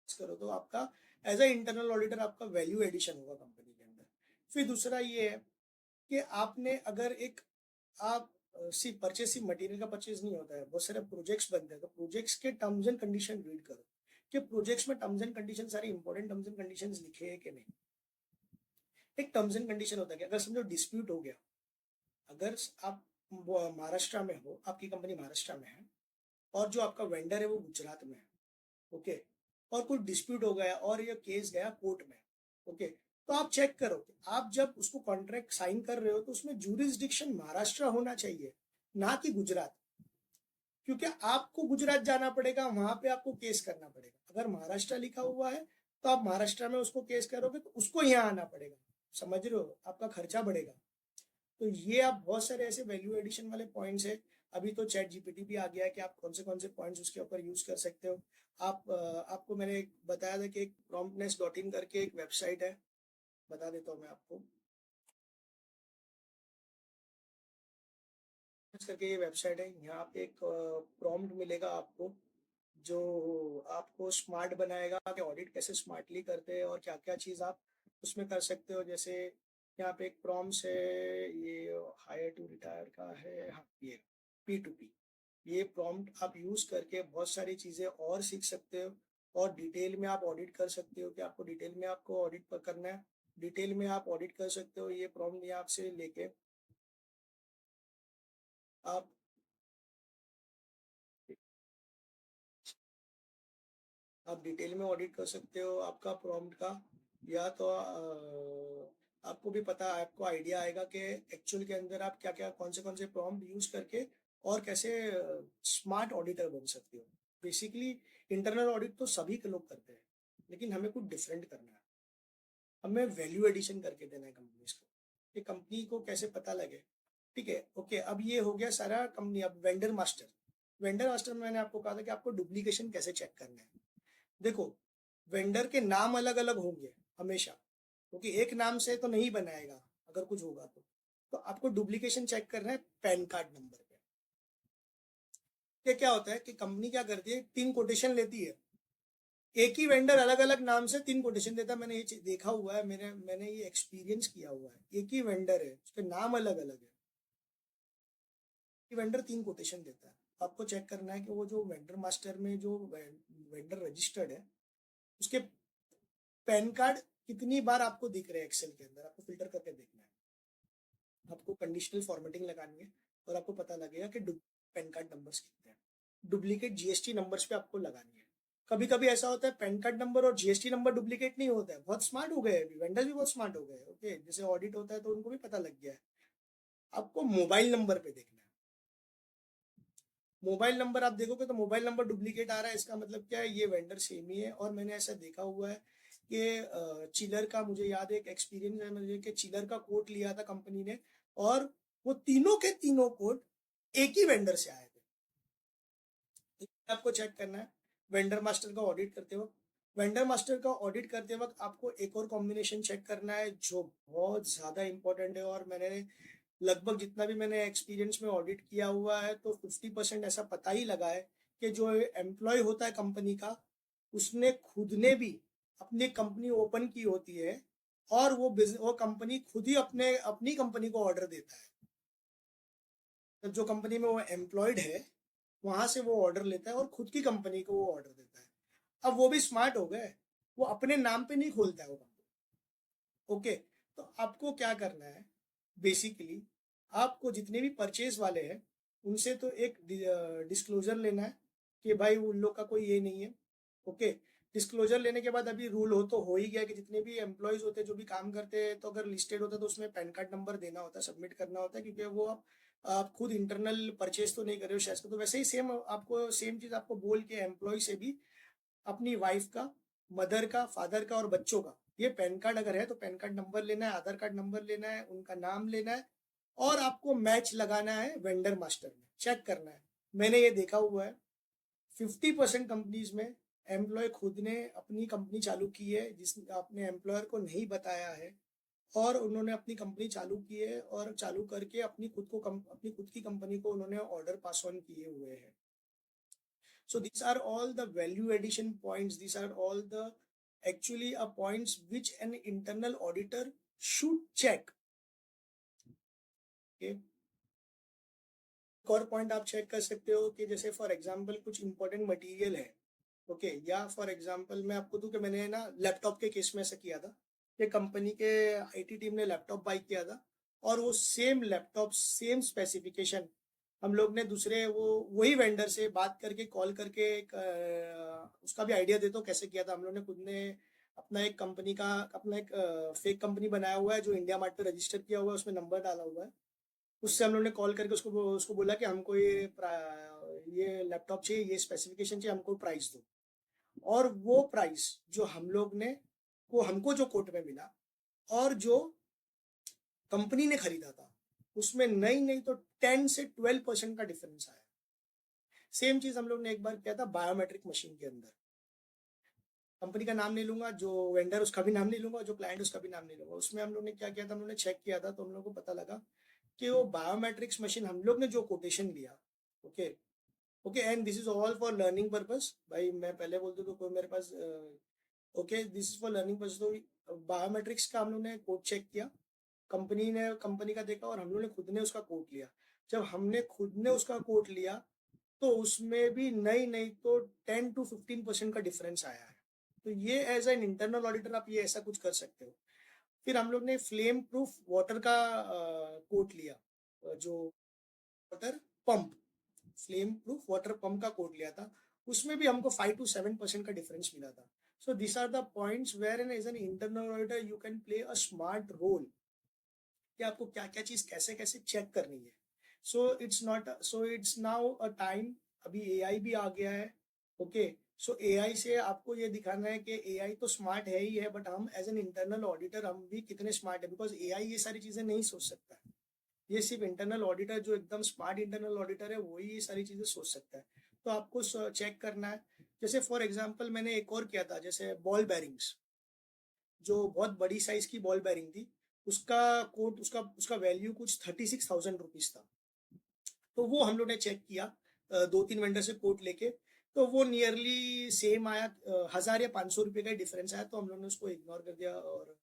करो तो आपका एज ए इंटरनल ऑडिटर आपका वैल्यू एडिशन होगा कंपनी के अंदर। फिर दूसरा ये है कि आपने अगर एक आप सिर्फ परचेज सिर्फ मटेरियल का परचेज नहीं होता है, बहुत सारे प्रोजेक्ट्स बनते हैं, तो प्रोजेक्ट्स के टर्म्स एंड कंडीशन रीड करो कि प्रोजेक्ट्स में टर्म्स एंड कंडीशन सारे इंपॉर्टेंट टर्म्स एंड कंडीशंस लिखे हैं कि नहीं। एक टर्म्स एंड कंडीशन होता है कि अगर समझो डिस्प्यूट हो गया, अगर आप महाराष्ट्र में हो, आपकी कंपनी महाराष्ट्र में है और जो आपका वेंडर है वो गुजरात में है, ओके, और कोई डिस्प्यूट हो गया और ये केस गया कोर्ट में, ओके, तो आप चेक करो कि आप जब उसको कॉन्ट्रैक्ट साइन कर रहे हो तो उसमें जूरिसडिक्शन महाराष्ट्र होना चाहिए, ना कि गुजरात। क्योंकि आपको गुजरात जाना पड़ेगा, वहां पे आपको केस करना पड़ेगा। अगर महाराष्ट्र लिखा हुआ है तो आप महाराष्ट्र में उसको केस करोगे तो उसको यहाँ आना पड़ेगा, समझ रहे हो, आपका खर्चा बढ़ेगा। तो ये आप बहुत सारे ऐसे वैल्यू एडिशन वाले पॉइंट्स है। अभी तो चैट जीपीटी भी आ गया है कि आप कौन से पॉइंट्स उसके ऊपर यूज कर सकते हो। आपको मैंने बताया था कि एक promptness.in करके एक वेबसाइट है, बता देता हूँ मैं आपको। इस करके ये वेबसाइट है, यहाँ पे एक प्रॉम्प्ट मिलेगा आपको जो आपको स्मार्ट बनाएगा कि ऑडिट कैसे स्मार्टली करते हैं और क्या क्या चीज़ आप उसमें कर सकते हो। जैसे यहाँ पे एक प्रॉम्प्ट है, ये हायर टू रिटायर का है, हाँ ये P2P, ये प्रॉम्प्ट आप यूज़ करके बहुत सारी चीज़ें और सीख सकते हो और डिटेल में आप ऑडिट कर सकते हो कि आपको डिटेल में आपको ऑडिट पर करना है, डिटेल में आप ऑडिट कर सकते हो। ये प्रॉम्प्ट यहाँ से लेके आप डिटेल में ऑडिट कर सकते हो आपका प्रॉम्प्ट का। या तो आपको भी पता, आपको आइडिया आएगा कि एक्चुअल के अंदर आप क्या क्या कौन से प्रॉम्प्ट यूज करके और कैसे स्मार्ट ऑडिटर बन सकते हो। बेसिकली इंटरनल ऑडिट तो सभी के लोग करते हैं, लेकिन हमें कुछ डिफरेंट करना है। हमें वैल्यू एडिशन करके देना है कंपनीज को, कि कंपनी को कैसे पता लगे। ठीक है, ओके, अब ये हो गया सारा कंपनी। अब वेंडर मास्टर, वेंडर मास्टर में मैंने आपको कहा था कि आपको डुप्लीकेशन कैसे चेक करना है। देखो, वेंडर के नाम अलग अलग होंगे हमेशा, क्योंकि एक नाम से तो नहीं बनाएगा अगर कुछ होगा तो आपको डुप्लीकेशन चेक करना है पैन कार्ड नंबर पे। ये क्या होता है कि कंपनी क्या करती है, 3 कोटेशन लेती है, एक ही वेंडर अलग अलग नाम से 3 कोटेशन देता है। मैंने ये देखा हुआ है, मैंने ये एक्सपीरियंस किया हुआ है। एक ही वेंडर है, उसके नाम अलग अलग है, कि वेंडर 3 कोटेशन देता है। आपको चेक करना है कि वो जो वेंडर मास्टर में जो वेंडर रजिस्टर्ड है उसके पैन कार्ड कितनी बार आपको दिख रहे हैं एक्सेल के अंदर, आपको फिल्टर करके देखना है। आपको कंडीशनल फॉर्मेटिंग लगानी है और आपको पता लगेगा कि पैन कार्ड नंबर्स कितने हैं। डुप्लीकेट जीएसटी नंबर्स पे आपको लगानी है। कभी कभी ऐसा होता है पैन कार्ड नंबर और जीएसटी नंबर डुप्लीकेट नहीं होता है, बहुत स्मार्ट हो गए हैं, वेंडर्स भी बहुत स्मार्ट हो गए हैं, ओके, जैसे ऑडिट होता है तो उनको भी पता लग गया है। आपको मोबाइल नंबर पे देखना है। मोबाइल नंबर आप देखोगे तो मोबाइल नंबर डुप्लीकेट आ रहा है, इसका मतलब क्या है, ये वेंडर सेम ही है। और मैंने ऐसा देखा हुआ है कि चिलर का, मुझे याद है एक एक्सपीरियंस है मुझे कि चिलर का कोट लिया था कंपनी ने, और वो तीनों के तीनों कोट एक ही वेंडर से आए थे। आपको चेक करना है वेंडर मास्टर का ऑडिट करते वक्त। वेंडर मास्टर का ऑडिट करते वक्त आपको एक और कॉम्बिनेशन चेक करना है जो बहुत ज़्यादा इंपॉर्टेंट है। और मैंने लगभग जितना भी मैंने एक्सपीरियंस में ऑडिट किया हुआ है तो 50% ऐसा पता ही लगा है कि जो एम्प्लॉय होता है कंपनी का, उसने खुद ने भी अपनी कंपनी ओपन की होती है और वो कंपनी खुद ही अपनी कंपनी को ऑर्डर देता है। तो जो कंपनी में वो एम्प्लॉयड है वहां से वो ऑर्डर लेता है और खुद की कंपनी को वो ऑर्डर देता है। अब वो भी स्मार्ट हो गए, वो अपने नाम पे नहीं खोलता है वो कंपनी, ओके। तो आपको क्या करना है, बेसिकली आपको जितने भी परचेज वाले हैं उनसे तो एक डिस्क्लोजर लेना है कि भाई उन लोग का कोई ये नहीं है, ओके। डिस्क्लोजर लेने के बाद अभी रूल हो तो हो ही गया कि जितने भी एम्प्लॉयज होते हैं जो भी काम करते हैं, तो अगर लिस्टेड होता है तो उसमें पैन कार्ड नंबर देना होता है, सबमिट करना होता है, क्योंकि वो आप खुद इंटरनल परचेज तो नहीं कर रहे हो शेयर्स का। तो वैसे ही सेम चीज आपको बोल के एम्प्लॉय से भी अपनी वाइफ का, मदर का, फादर का और बच्चों का ये पैन कार्ड अगर है तो पैन कार्ड नंबर लेना है, आधार कार्ड नंबर लेना है, उनका नाम लेना है और आपको मैच लगाना है वेंडर मास्टर में, चेक करना है। मैंने ये देखा हुआ है 50% कंपनीज में एम्प्लॉय खुद ने अपनी कंपनी चालू की है जिस अपने एम्प्लॉयर को नहीं बताया है, और उन्होंने अपनी कंपनी चालू की है और चालू करके अपनी खुद की कंपनी को उन्होंने ऑर्डर पास ऑन किए हुए हैं. So these are all the value addition points. These are all the actually points which an internal auditor should check. Okay. एक और पॉइंट आप चेक कर सकते हो कि जैसे फॉर एग्जांपल कुछ इंपॉर्टेंट मटेरियल है. ओके या फॉर एग्जांपल मैं आपको दूं कि मैंने ना लैपटॉप के केस में ऐसा किया था कि कंपनी के आईटी टीम ने लैपटॉप बाई किया था और वो सेम लैपटॉप सेम स्पेसिफिकेशन हम लोग ने दूसरे वही वेंडर से बात करके कॉल करके उसका भी आइडिया देता हूँ कैसे किया था. हम लोग ने खुद ने अपना एक फेक कंपनी बनाया हुआ है जो इंडिया मार्ट पे रजिस्टर किया हुआ है, उसमें नंबर डाला हुआ है. उससे हम लोग ने कॉल करके उसको उसको बोला कि हमको ये लैपटॉप चाहिए, ये स्पेसिफिकेशन चाहिए, हमको प्राइस दो. और वो प्राइस जो हम लोग ने हमको जो कोर्ट में मिला और जो कंपनी ने खरीदा था उसमें नहीं तो 10 से 12% का डिफरेंस आया. सेम चीज हम लोग ने एक बार किया था बायोमेट्रिक मशीन के अंदर. कंपनी का नाम नहीं लूंगा, जो वेंडर उसका भी नाम नहीं लूंगा, जो क्लाइंट उसका भी नाम नहीं लूंगा. उसमें हम लोग ने क्या किया था, हम लोग ने चेक किया था तो हम लोग को पता लगा कि वो बायोमेट्रिक्स मशीन हम लोग ने जो कोटेशन लिया. Okay okay and this is all for learning purpose. भाई मैं पहले बोलते तो कोई मेरे पास okay this is for learning purpose. तो बायोमेट्रिक्स का हम लोग ने कोड चेक किया, कंपनी का देखा और हम लोग ने खुद ने उसका कोड लिया. जब हमने खुद ने उसका कोड लिया तो उसमें भी नहीं तो 10 to 15% का डिफरेंस आया है. तो ये एज एन इंटरनल ऑडिटर आप ये ऐसा कुछ कर सकते हो. फिर हम लोग ने फ्लेम प्रूफ वाटर का कोट लिया, जो water pump flame proof water pump का कोड लिया था. उसमें भी हमको 5 to 7% का डिफरेंस मिला था. So this are the points where an as an internal auditor you can play a smart role कि आपको क्या क्या चीज कैसे कैसे चेक करनी है. So it's now a time. अभी एआई भी आ गया है. ओके सो एआई से आपको ये दिखाना है कि एआई तो स्मार्ट है ही है बट हम एज एन इंटरनल ऑडिटर हम भी कितने स्मार्ट है, बिकॉज एआई ये सारी चीजें नहीं सोच सकता है. ये सिर्फ इंटरनल ऑडिटर जो एकदम स्मार्ट इंटरनल ऑडिटर है वही ये सारी चीजें सोच सकता है. तो आपको चेक करना है. जैसे फॉर एग्जाम्पल मैंने एक और किया था, जैसे बॉल बैरिंग्स, जो बहुत बड़ी साइज की बॉल बैरिंग थी. उसका कोट उसका उसका वैल्यू कुछ 36,000 रुपीज था. तो वो हम लोग ने चेक किया 2-3 वेंडर से कोट लेके. तो वो नियरली सेम आया, 1,000 या 500 रुपये का डिफरेंस आया. तो हम लोग ने उसको इग्नोर कर दिया. और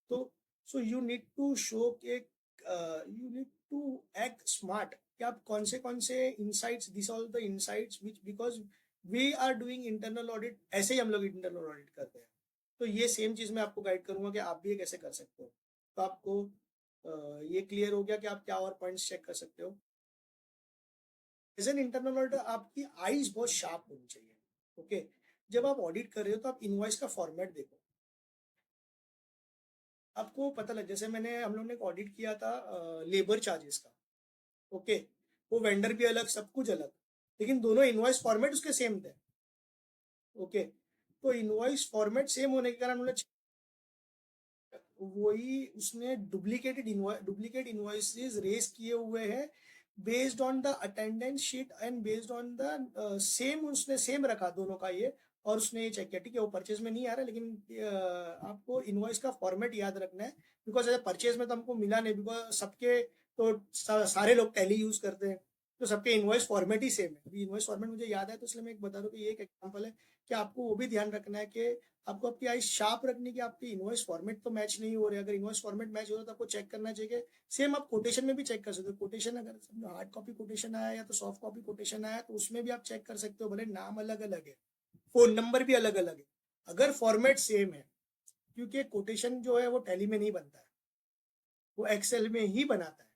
तो so you need to show के you need to act smart कि आप कौन से insights, this all the insights which because we are doing internal audit. ऐसे ही हम लोग इंटरनल ऑडिट करते हैं. तो ये सेम चीज मैं आपको गाइड करूंगा कि आप भी ये कैसे कर सकते हो. तो आपको ये क्लियर हो गया कि आप क्या और पॉइंट्स चेक कर सकते हो. एज एन इंटरनल ऑडिटर आपकी आईज बहुत शार्प होनी चाहिए. ओके जब आप ऑडिट कर रहे हो तो आप इनवॉइस का फॉर्मेट देखो. आपको पता लग, जैसे हम लोग ने एक ऑडिट किया था लेबर चार्जेस का. ओके वो वेंडर भी अलग, सब कुछ अलग, लेकिन दोनों इनवॉइस फॉर्मेट उसके सेम थे. ओके तो इनवॉइस फॉर्मेट सेम होने के कारण उन्होंने वही उसने डुप्लीकेट इनवॉइसेस रेज किए हुए हैं based on the attendance sheet and based on the same. उसने सेम रखा दोनों का ये, और उसने ये चेक किया. ठीक है वो परचेज में नहीं आ रहा, लेकिन आपको इनवॉइस का फॉर्मेट याद रखना है. बिकॉज एज परचेज में तो हमको मिला नहीं, बिकॉज सबके तो सारे लोग टैली यूज करते हैं तो सबके इनवॉइस फॉर्मेट ही सेम है. अभी इनवॉइस फॉर्मेट मुझे याद है तो इसलिए मैं एक बता दूं कि ये एक एग्जांपल है कि आपको वो भी ध्यान रखना है कि आपको आपकी आई शार्प रखनी की आपकी इनवॉइस फॉर्मेट तो मैच नहीं हो रहे. अगर इनवॉइस फॉर्मेट मैच हो रहा तो आपको चेक करना चाहिए. सेम आप कोटेशन में भी चेक कर सकते हो. कोटेशन अगर हार्ड कॉपी कोटेशन आया या तो सॉफ्ट कॉपी कोटेशन आया तो उसमें भी आप चेक कर सकते हो. भले नाम अलग अलग है, फोन नंबर भी अलग अलग है, अगर फॉर्मेट सेम है. क्योंकि कोटेशन जो है वो टैली में नहीं बनता है, वो एक्सेल में ही बनाता है.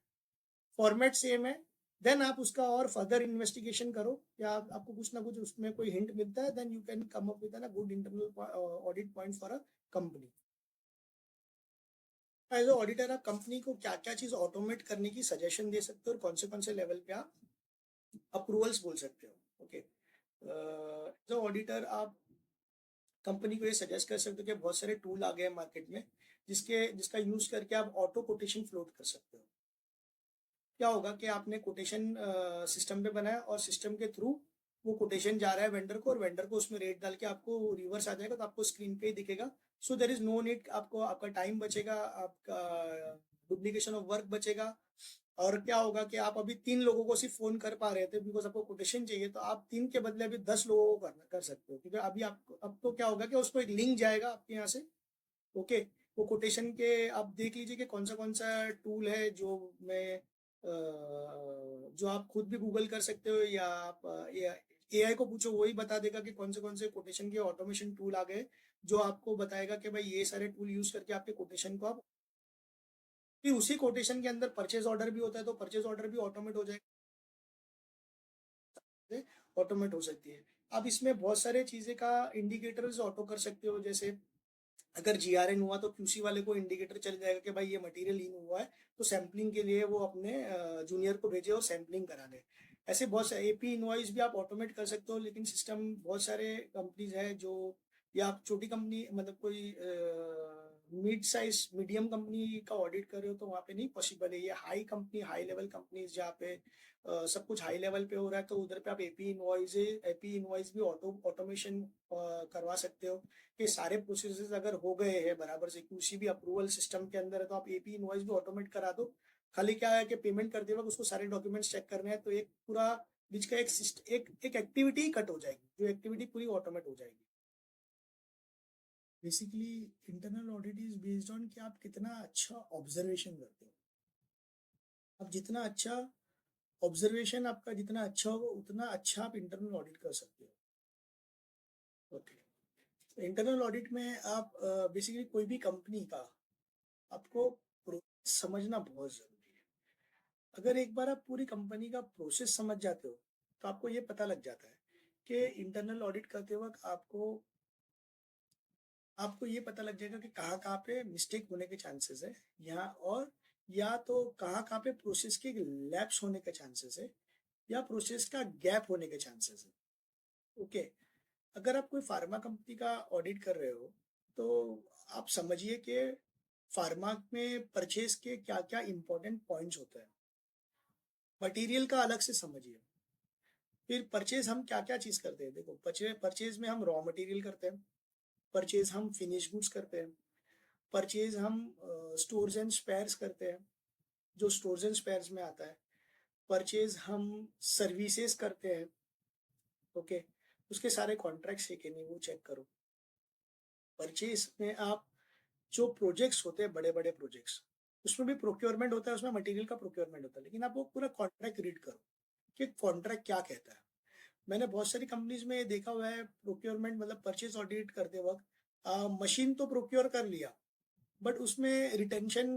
फॉर्मेट सेम है, देन आप उसका और फर्दर इन्वेस्टिगेशन करो या आपको कुछ ना कुछ उसमें कोई हिंट मिलता है, then you can come up with a good internal audit point for a company. As auditor आप कंपनी को क्या क्या चीज ऑटोमेट करने की सजेशन दे सकते हो और कौन से लेवल पे आप अप्रूवल्स बोल सकते हो. ओके एज ऑडिटर आप कंपनी को ये सजेस्ट कर सकते हो कि बहुत सारे टूल आ गए हैं मार्केट में जिसका यूज करके आप ऑटो कोटेशन फ्लोट कर सकते हो. क्या होगा कि आपने कोटेशन सिस्टम पे बनाया और सिस्टम के थ्रू वो कोटेशन जा रहा है वेंडर को, और वेंडर को उसमें रेट डाल के आपको रिवर्स आ जाएगा. तो आपको स्क्रीन पे ही दिखेगा सो देर इज नो नीड, आपको आपका टाइम बचेगा, आपका डुप्लीकेशन ऑफ वर्क बचेगा। और क्या होगा कि आप अभी 3 लोगों को सिर्फ फोन कर पा रहे थे बिकॉज आपको कोटेशन चाहिए, तो आप 3 के बदले अभी 10 लोगों को कर सकते हो, क्योंकि अभी आप अब तो क्या होगा कि उसको एक लिंक जाएगा आपके यहाँ से। ओके, वो कोटेशन के आप देख लीजिए कि कौन सा टूल है जो मैं जो आप खुद भी गूगल कर सकते हो, या आप एआई को पूछो, वही बता देगा कि कौन से कोटेशन के ऑटोमेशन टूल आ गए, जो आपको बताएगा कि भाई ये सारे टूल यूज करके आपके कोटेशन को आप, फिर उसी कोटेशन के अंदर परचेज ऑर्डर भी होता है, तो परचेज ऑर्डर भी ऑटोमेट हो जाएगा, ऑटोमेट हो सकती है। अब इसमें बहुत सारे चीजें का इंडिकेटर्स ऑटो कर सकते हो, जैसे अगर जीआरएन हुआ तो क्यूसी वाले को इंडिकेटर चल जाएगा कि भाई ये मटेरियल इन हुआ है, तो सैम्पलिंग के लिए वो अपने जूनियर को भेजे और सैम्पलिंग करा दे। ऐसे बहुत सारे एपी इनवॉइस भी आप ऑटोमेट कर सकते हो, लेकिन सिस्टम बहुत सारे कंपनीज है जो, या आप छोटी कंपनी मतलब कोई मिड साइज मीडियम कंपनी का ऑडिट कर रहे हो तो वहाँ पे नहीं पॉसिबल है। ये high company, high level companies जहाँ पे सब कुछ हाई लेवल पे हो रहा है, तो उधर पे आप एपी इनवॉइस भी ऑटोमेशन करवा सकते हो कि सारे प्रोसेसेस अगर हो गए हैं बराबर से, क्यूसी भी अप्रूवल सिस्टम के अंदर है, तो आप एपी इनवॉइस भी ऑटोमेट करा दो। खाली क्या है कि पेमेंट करते वक्त उसको सारे डॉक्यूमेंट्स चेक करने हैं, तो एक पूरा बीच का एक एक्टिविटी ही कट हो जाएगी, जो एक्टिविटी पूरी ऑटोमेट हो जाएगी। Basically internal audit is based on कि आप कितना अच्छा ऑब्जर्वेशन करते हो। अब जितना अच्छा ऑब्जर्वेशन आपका जितना अच्छा होगा, उतना अच्छा आप इंटरनल ऑडिट कर सकते हो। ओके, इंटरनल ऑडिट में आप बेसिकली कोई भी कंपनी का आपको प्रोसेस समझना बहुत जरूरी है। अगर एक बार आप पूरी कंपनी का प्रोसेस समझ जाते हो, तो आपको ये पता लग जाता है कि इंटरनल ऑडिट करते वक्त आपको आपको ये पता लग जाएगा कि कहाँ कहाँ पे मिस्टेक होने के चांसेस है यहाँ, और या तो कहाँ कहाँ पे प्रोसेस के लैप्स होने के चांसेस है, या प्रोसेस का गैप होने के चांसेस है। ओके, अगर आप कोई फार्मा कंपनी का ऑडिट कर रहे हो, तो आप समझिए कि फार्मा में परचेज के क्या क्या इंपॉर्टेंट पॉइंट्स होते हैं। मटेरियल का अलग से समझिए। फिर परचेज हम क्या क्या चीज करते हैं, देखो परचेज में हम रॉ मटेरियल करते हैं, परचेज हम फिनिश गुड्स करते हैं, परचेज हम स्टोर्स एंड स्पेयर्स करते हैं, जो स्टोर्स एंड स्पेयर्स में आता है। परचेज हम सर्विसेज करते हैं। ओके, उसके सारे कॉन्ट्रैक्ट्स है कि नहीं वो चेक करो। परचेज में आप जो प्रोजेक्ट्स होते हैं, बड़े बड़े प्रोजेक्ट्स, उसमें भी प्रोक्योरमेंट होता है, उसमें मटेरियल का प्रोक्योरमेंट होता है, लेकिन आप वो पूरा कॉन्ट्रैक्ट रीड करो कि कॉन्ट्रैक्ट क्या कहता है। मैंने बहुत सारी कंपनीज में देखा हुआ है, प्रोक्योरमेंट मतलब परचेज ऑडिट करते वक्त मशीन तो प्रोक्योर कर लिया, बट उसमें रिटेंशन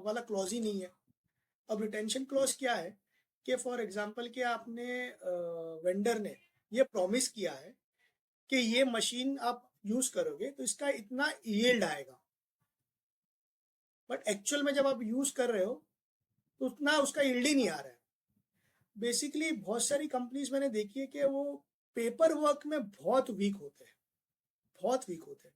वाला क्लॉज ही नहीं है। अब रिटेंशन क्लॉज क्या है कि फॉर एग्जांपल कि आपने वेंडर ने ये प्रॉमिस किया है कि ये मशीन आप यूज करोगे तो इसका इतना यील्ड आएगा, बट एक्चुअल में जब आप यूज कर रहे हो तो उतना उसका यील्ड ही नहीं आ रहा है। बेसिकली बहुत सारी कंपनीज मैंने देखी है कि वो पेपर वर्क में बहुत वीक होते हैं, बहुत वीक होते हैं।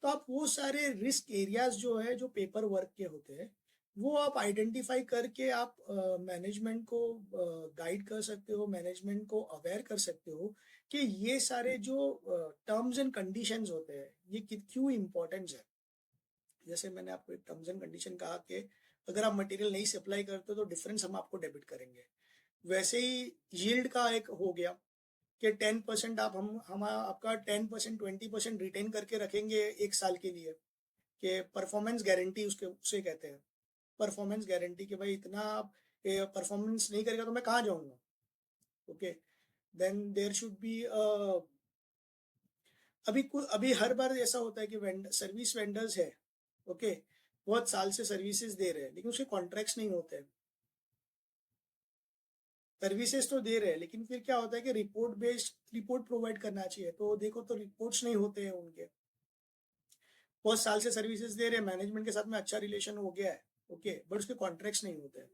तो आप वो सारे रिस्क एरियाज जो है जो पेपर वर्क के होते हैं, वो आप आइडेंटिफाई करके आप मैनेजमेंट को गाइड कर सकते हो, मैनेजमेंट को अवेयर कर सकते हो कि ये सारे जो टर्म्स एंड कंडीशंस होते हैं ये क्यों इम्पोर्टेंट है। जैसे मैंने आपको एक टर्म्स एंड कंडीशन कहा कि अगर आप मटेरियल नहीं सप्लाई करते तो डिफरेंस हम आपको डेबिट करेंगे। वैसे ही यील्ड का एक हो गया कि 10% आप हम आपका 10% 20% रिटेन करके रखेंगे 1 साल के लिए, कि परफॉर्मेंस गारंटी उसके उसे कहते हैं। परफॉर्मेंस गारंटी कि भाई इतना आप परफॉर्मेंस नहीं करेगा तो मैं कहाँ जाऊंगा। Okay, then there should be अभी हर बार ऐसा होता है कि सर्विस वेंडर्स है, ओके, बहुत साल से सर्विसेज दे रहे हैं लेकिन उसके कॉन्ट्रैक्ट्स नहीं होते हैं। सर्विसेज तो दे रहे हैं लेकिन फिर क्या होता है कि रिपोर्ट बेस्ड रिपोर्ट प्रोवाइड करना चाहिए, तो देखो तो रिपोर्ट्स नहीं होते हैं उनके। बहुत साल से सर्विसेज दे रहे हैं, मैनेजमेंट के साथ में अच्छा रिलेशन हो गया है, ओके, बट उसके कॉन्ट्रैक्ट्स नहीं होते हैं।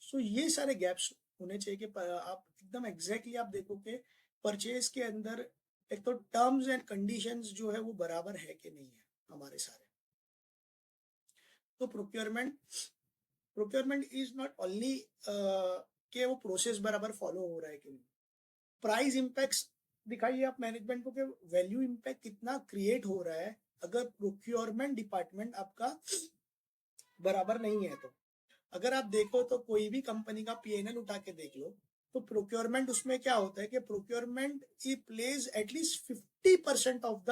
सो ये सारे गैप्स होने चाहिए कि आप एकदम एग्जैक्टली आप देखो कि परचेज के अंदर एक तो टर्म्स एंड कंडीशंस जो है वो बराबर है कि नहीं है हमारे सारे। तो प्रोक्योरमेंट इज नॉट ओनली कि वो प्रोसेस बराबर फॉलो हो रहा है कि नहीं। प्राइस इम्पैक्ट्स दिखाइए आप मैनेजमेंट को कि वैल्यू इम्पैक्ट कितना क्रिएट हो रहा है अगर प्रोक्योरमेंट डिपार्टमेंट आपका बराबर नहीं है तो अगर आप देखो तो कोई भी कंपनी का पीएनएल उठा के देख लो, तो प्रोक्योरमेंट उसमें क्या होता है कि procurement he plays at least 50% of the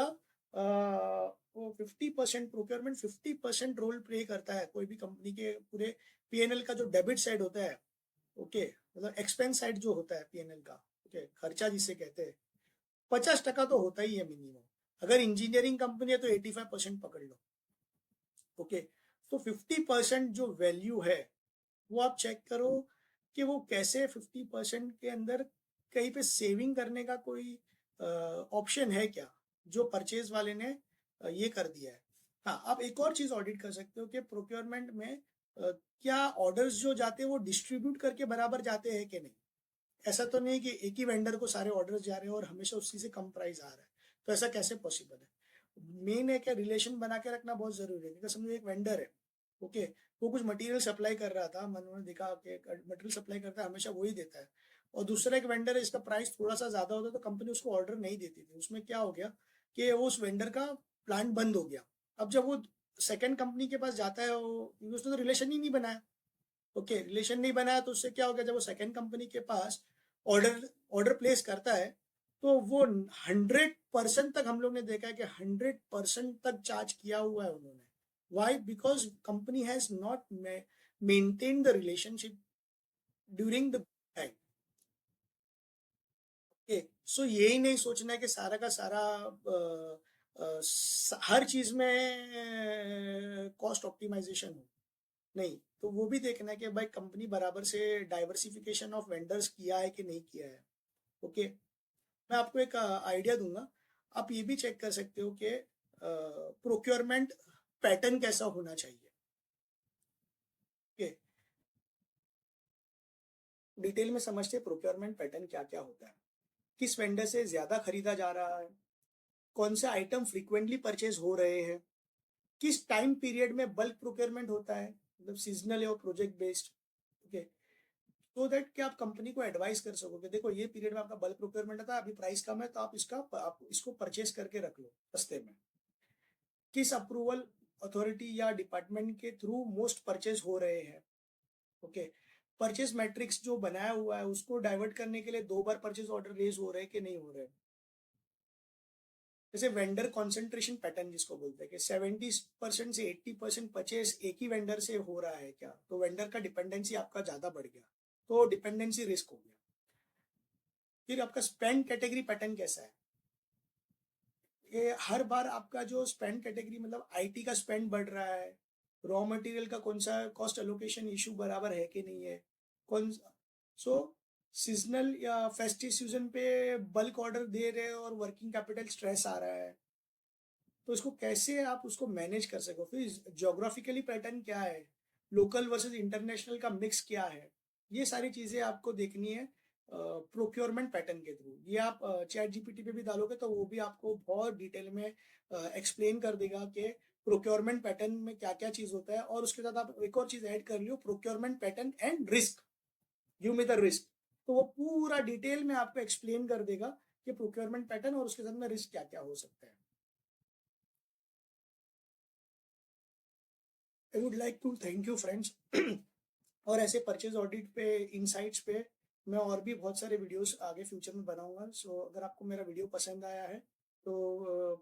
वो 50% प्रोक्योरमेंट 50% रोल प्ले करता है कोई भी कंपनी के पूरे पीएनएल का जो डेबिट साइड होता है। ओके, मतलब एक्सपेंस साइड जो होता है पीएनएल का, ओके, खर्चा जिसे कहते हैं, 50% तो होता ही है मिनिमम। अगर इंजीनियरिंग कंपनी है तो 85% पकड़ लो। ओके, तो 50% जो वैल्यू है वो आप चेक करो कि वो कैसे 50% के अंदर कहीं पे सेविंग करने का कोई ऑप्शन है क्या, जो परचेज वाले ने ये कर दिया है। हाँ, आप एक और चीज ऑडिट कर सकते हो कि प्रोक्योरमेंट में क्या ऑर्डर्स जो जाते हैं वो डिस्ट्रीब्यूट करके बराबर जाते हैं कि नहीं। ऐसा तो नहीं कि एक ही वेंडर को सारे ऑर्डर्स जा रहे हैं और हमेशा उसी से कम प्राइस आ रहा है, तो ऐसा कैसे पॉसिबल है। मेन है क्या, रिलेशन बना के रखना बहुत जरूरी है। क्योंकि समझो एक वेंडर है, ओके, वो कुछ मटेरियल सप्लाई कर रहा था, मैंने देखा कि मटेरियल सप्लाई करता है हमेशा वही देता है, और दूसरा एक वेंडर है इसका प्राइस थोड़ा सा ज्यादा होता है, तो कंपनी उसको ऑर्डर नहीं देती थी। उसमें क्या हो गया कि वो उस वेंडर का प्लांट बंद हो गया। अब जब वो सेकंड कंपनी के पास जाता है, वो उसने तो रिलेशन ही नहीं बनाया। ओके, रिलेशन नहीं बनाया तो उससे क्या हो गया, जब वो सेकंड कंपनी के पास ऑर्डर ऑर्डर प्लेस करता है, तो वो 100% तक हम लोग ने देखा है कि 100% तक चार्ज किया हुआ है उन्होंने। Why? Because company has not maintain the relationship during the time. Okay, so यही नहीं सोचना है कि सारा का सारा हर चीज में कॉस्ट ऑप्टिमाइजेशन हो। नहीं, तो वो भी देखना है कि भाई कंपनी बराबर से डाइवर्सिफिकेशन ऑफ वेंडर्स किया है कि नहीं किया है। ओके, मैं आपको एक आइडिया दूंगा। आप ये भी चेक कर सकते हो कि प्रोक्योरमेंट पैटर्न कैसा होना चाहिए। ओके, डिटेल में समझते प्रोक्योरमेंट पैटर्न क्या क्या होता है, किस वेंडर से ज्यादा खरीदा जा रहा है, कौन से आइटम फ्रीक्वेंटली परचेज हो रहे हैं, किस टाइम पीरियड में बल्क प्रोक्योरमेंट होता है, मतलब सीजनल है और प्रोजेक्ट बेस्ड। ओके, तो दैट कि आप कंपनी को एडवाइस कर सको कि देखो ये पीरियड में आपका बल्क प्रोक्योरमेंट था, अभी प्राइस कम है, तो आप इसको परचेज करके रख लो सस्ते में। किस अप्रूवल अथॉरिटी या डिपार्टमेंट के थ्रू मोस्ट परचेज हो रहे हैं। ओके, परचेज मैट्रिक्स जो बनाया हुआ है उसको डाइवर्ट करने के लिए 2 बार परचेज ऑर्डर रेज हो रहे हैं कि नहीं हो रहे। जैसे वेंडर कॉन्सेंट्रेशन पैटर्न जिसको बोलते हैं कि 70% से 80% परचेज एक ही वेंडर से हो रहा है क्या, तो वेंडर का डिपेंडेंसी आपका ज्यादा बढ़ गया, तो डिपेंडेंसी रिस्क हो गया। फिर आपका स्पेंड कैटेगरी पैटर्न कैसा है, ये हर बार आपका जो स्पेंड कैटेगरी मतलब आईटी का स्पेंड बढ़ रहा है, रॉ मटेरियल का कौन सा कॉस्ट एलोकेशन इशू बराबर है कि नहीं है, कौन सो सीजनल या फेस्टिव सीजन पे बल्क ऑर्डर दे रहे हैं और वर्किंग कैपिटल स्ट्रेस आ रहा है, तो इसको कैसे आप उसको मैनेज कर सको। फिर ज्योग्राफिकली पैटर्न क्या है, लोकल वर्सेस इंटरनेशनल का मिक्स क्या है, ये सारी चीजें आपको देखनी है प्रोक्योरमेंट पैटर्न के थ्रू। ये आप चैट जीपीटी पे भी डालोगे तो वो भी आपको बहुत डिटेल में एक्सप्लेन कर देगा कि प्रोक्योरमेंट पैटर्न में क्या क्या चीज होता है। और उसके साथ आप एक और चीज ऐड कर लियो, procurement pattern and risk, give me the risk, तो वो पूरा डिटेल में आपको एक्सप्लेन कर देगा कि प्रोक्योरमेंट पैटर्न और उसके साथ में रिस्क क्या क्या हो सकता है। I would like to thank you friends. और ऐसे परचेज ऑडिट पे, इनसाइट्स पे मैं और भी बहुत सारे वीडियोस आगे फ्यूचर में बनाऊंगा। सो अगर आपको मेरा वीडियो पसंद आया है तो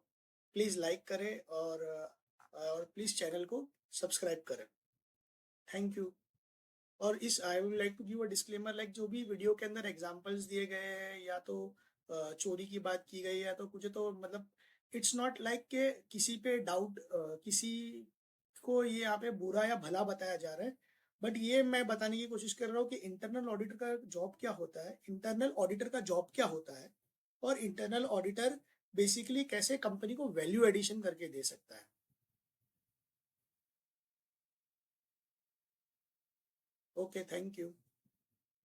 प्लीज़ लाइक करें, और प्लीज़ चैनल को सब्सक्राइब करें। Thank you. और इस I would like to give a disclaimer, like जो भी वीडियो के अंदर एग्जांपल्स दिए गए हैं या तो चोरी की बात की गई है या तो कुछ, तो मतलब इट्स नॉट लाइक के किसी पे डाउट, किसी को ये यहाँ पे बुरा या भला बताया जा रहा है। बट ये मैं बताने की कोशिश कर रहा हूँ कि इंटरनल ऑडिटर का जॉब क्या होता है, इंटरनल ऑडिटर का जॉब क्या होता है, और इंटरनल ऑडिटर बेसिकली कैसे कंपनी को वैल्यू एडिशन करके दे सकता है। Okay, thank you.